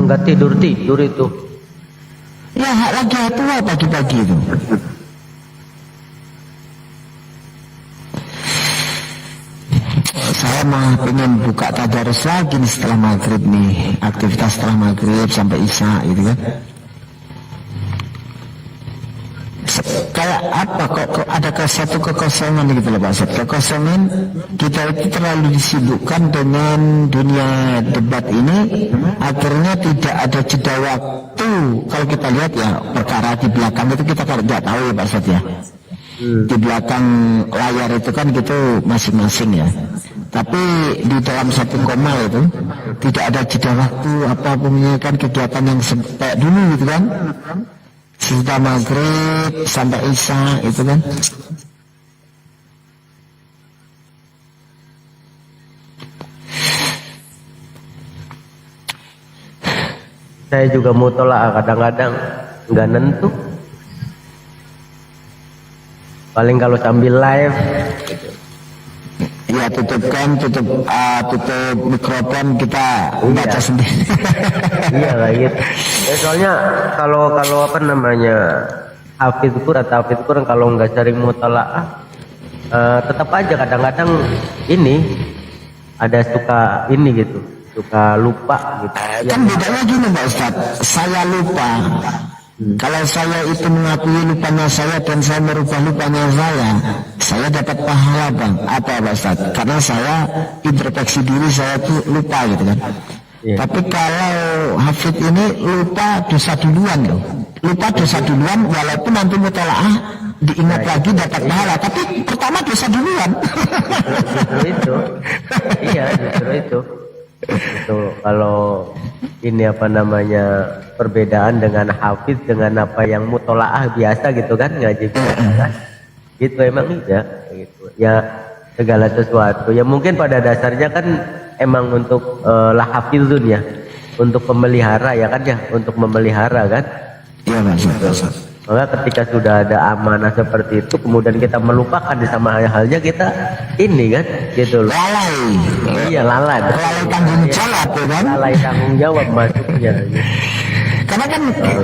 Speaker 2: Enggak tidur itu.
Speaker 8: Ya lagi tua pagi-pagi itu. Saya mah pengen buka tadarus lagi nih setelah maghrib nih, aktivitas setelah maghrib sampai isya gitu kan. Kayak apa kok ada satu kekosongan gitu loh Pak Ustaz. Kekosongan kita itu terlalu disibukkan dengan dunia debat ini, akhirnya tidak ada jeda waktu. Kalau kita lihat ya perkara di belakang itu kita kalau nggak tahu ya Pak Ustaz ya. Di belakang layar itu kan gitu masing-masing ya. Tapi di dalam satu koma itu tidak ada jeda waktu apapun kan kegiatan yang kayak dulu gitu kan. Sudah maghrib sampai isya itu kan.
Speaker 2: Saya juga mau tolak kadang-kadang nggak nentu. Paling kalau sambil live
Speaker 8: ya tutup mikrofon kita baca sendiri.
Speaker 2: Iya kayak gitu. Ya, soalnya kalau apa namanya hafidz Quran kalau nggak sering mutalaah tetap aja kadang-kadang ini ada suka ini gitu, suka lupa gitu.
Speaker 8: Kan bedanya gini Pak Ustaz, saya lupa. Kalau saya itu mengakui lupanya saya dan saya merubah lupanya saya dapat pahala Bang. Apa Pak Ustaz? Karena saya introspeksi diri saya itu lupa gitu kan. Yeah. Tapi kalau hafid ini lupa dosa duluan loh. Lupa dosa duluan walaupun nanti mutalaah diingat lagi dapat pahala. Tapi pertama dosa duluan.
Speaker 2: Justru itu. Iya justru itu. Itu kalau ini apa namanya perbedaan dengan hafid dengan apa yang mutolaah biasa gitu kan ngaji biasa kan gitu emang iya gitu ya segala sesuatu ya mungkin pada dasarnya kan emang untuk lahafizun ya untuk pemelihara ya kan ya untuk memelihara kan
Speaker 8: iya Mas.
Speaker 2: Maka ketika sudah ada amanah seperti itu kemudian kita melupakan sama halnya kita ini kan gitu loh.
Speaker 8: Lalai.
Speaker 2: Iya lalai
Speaker 8: tanggung jawab ya kan.
Speaker 2: Lalai tanggung jawab masuknya gitu.
Speaker 8: Karena kan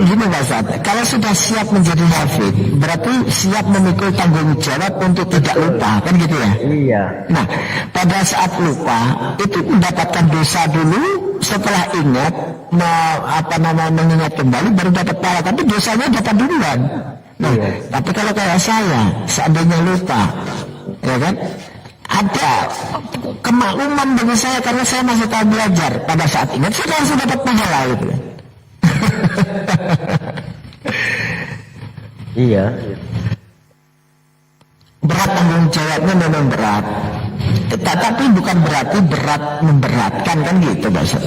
Speaker 8: gini Pak Ustaz, kalau sudah siap menjadi hafid berarti siap memikul tanggung jawab untuk tidak lupa kan gitu ya.
Speaker 2: Iya.
Speaker 8: Nah pada saat lupa itu mendapatkan dosa dulu, setelah ingat mengingat kembali baru dapat pahala, tapi dosanya dapat duluan. Nah tapi kalau kayak saya seandainya lupa ya kan ada kemakluman bagi saya karena saya masih tahu belajar, pada saat ingat saya langsung dapat pahala gitu.
Speaker 2: Iya.
Speaker 8: Berat tanggung jawabnya memang berat. Tetapi bukan berarti berat memberatkan kan gitu Pak Ustaz.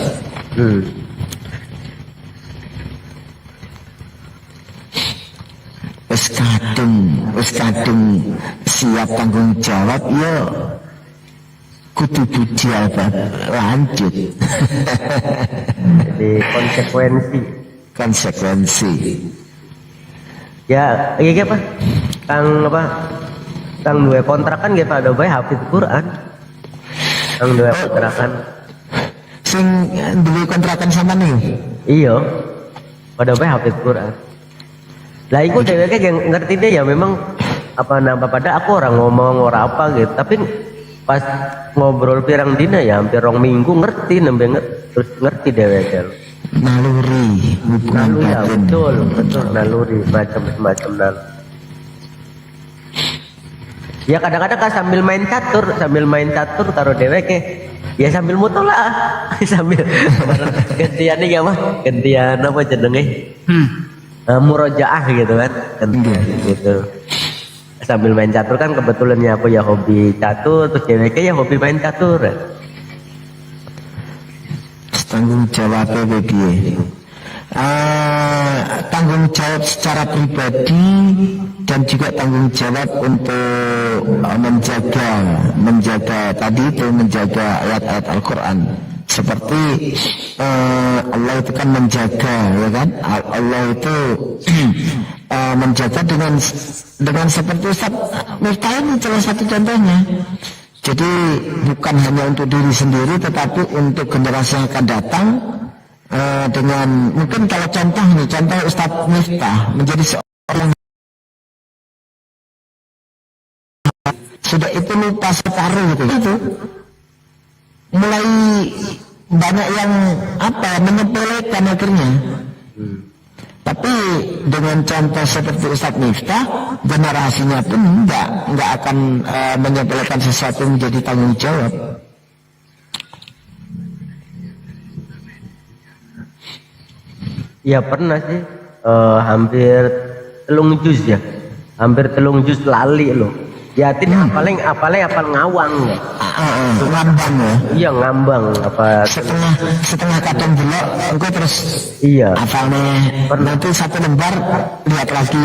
Speaker 8: Wis kadung siap tanggung jawab ya kudu bujalbat lanjut.
Speaker 2: Jadi
Speaker 8: konsekuensi.
Speaker 2: Ya, iya apa? Kang dua kontrakan gitu ada bae hafid Quran. Kang dua kontrakan.
Speaker 8: Sing duwe kontrakan sama nih.
Speaker 2: Iya. Pada bae hafid Quran. Lah iku dheweke ngerti deh ya memang apa nambah pada aku orang ngomong ora apa gitu. Tapi pas ngobrol pirang dina ya hampir 2 minggu ngerti terus ngerti dheweke.
Speaker 8: Naluri hubungan
Speaker 2: Ya,
Speaker 8: batin.
Speaker 2: betul naluri macam-macam naluri. Ya kadang-kadang kan sambil main catur taruh dheweke. Ya sambil mutola sambil gantian iki apa? Gantian apa jenenge? Murojaah gitu kan. Gitu. Sambil main catur kan kebetulannya aku ya hobi catur, terus dheweke ya hobi main catur.
Speaker 8: Tanggung jawabnya piye? Tanggung jawab secara pribadi dan juga tanggung jawab untuk menjaga tadi itu menjaga ayat-ayat Al-Quran seperti Allah itu kan menjaga ya kan Allah itu menjaga dengan seperti Ustaz Miftah ini salah satu contohnya. Jadi bukan hanya untuk diri sendiri tetapi untuk generasi yang akan datang dengan mungkin kalau contoh Ustadz Miftah menjadi seorang sudah itu lupa separuh gitu. Mulai banyak yang menyepelekan akhirnya. Tapi dengan contoh seperti Ustadz Miftah, generasinya pun nggak akan menyepelekan sesuatu yang menjadi tanggung jawab.
Speaker 2: Ya pernah sih, hampir telung juz lali loh. Yatin apal ngawang ya.
Speaker 8: Ngambang ya.
Speaker 2: Iya ngambang apa
Speaker 8: setengah kadang belok engko terus
Speaker 2: iya
Speaker 8: hafalnya nanti 1 lembar lihat lagi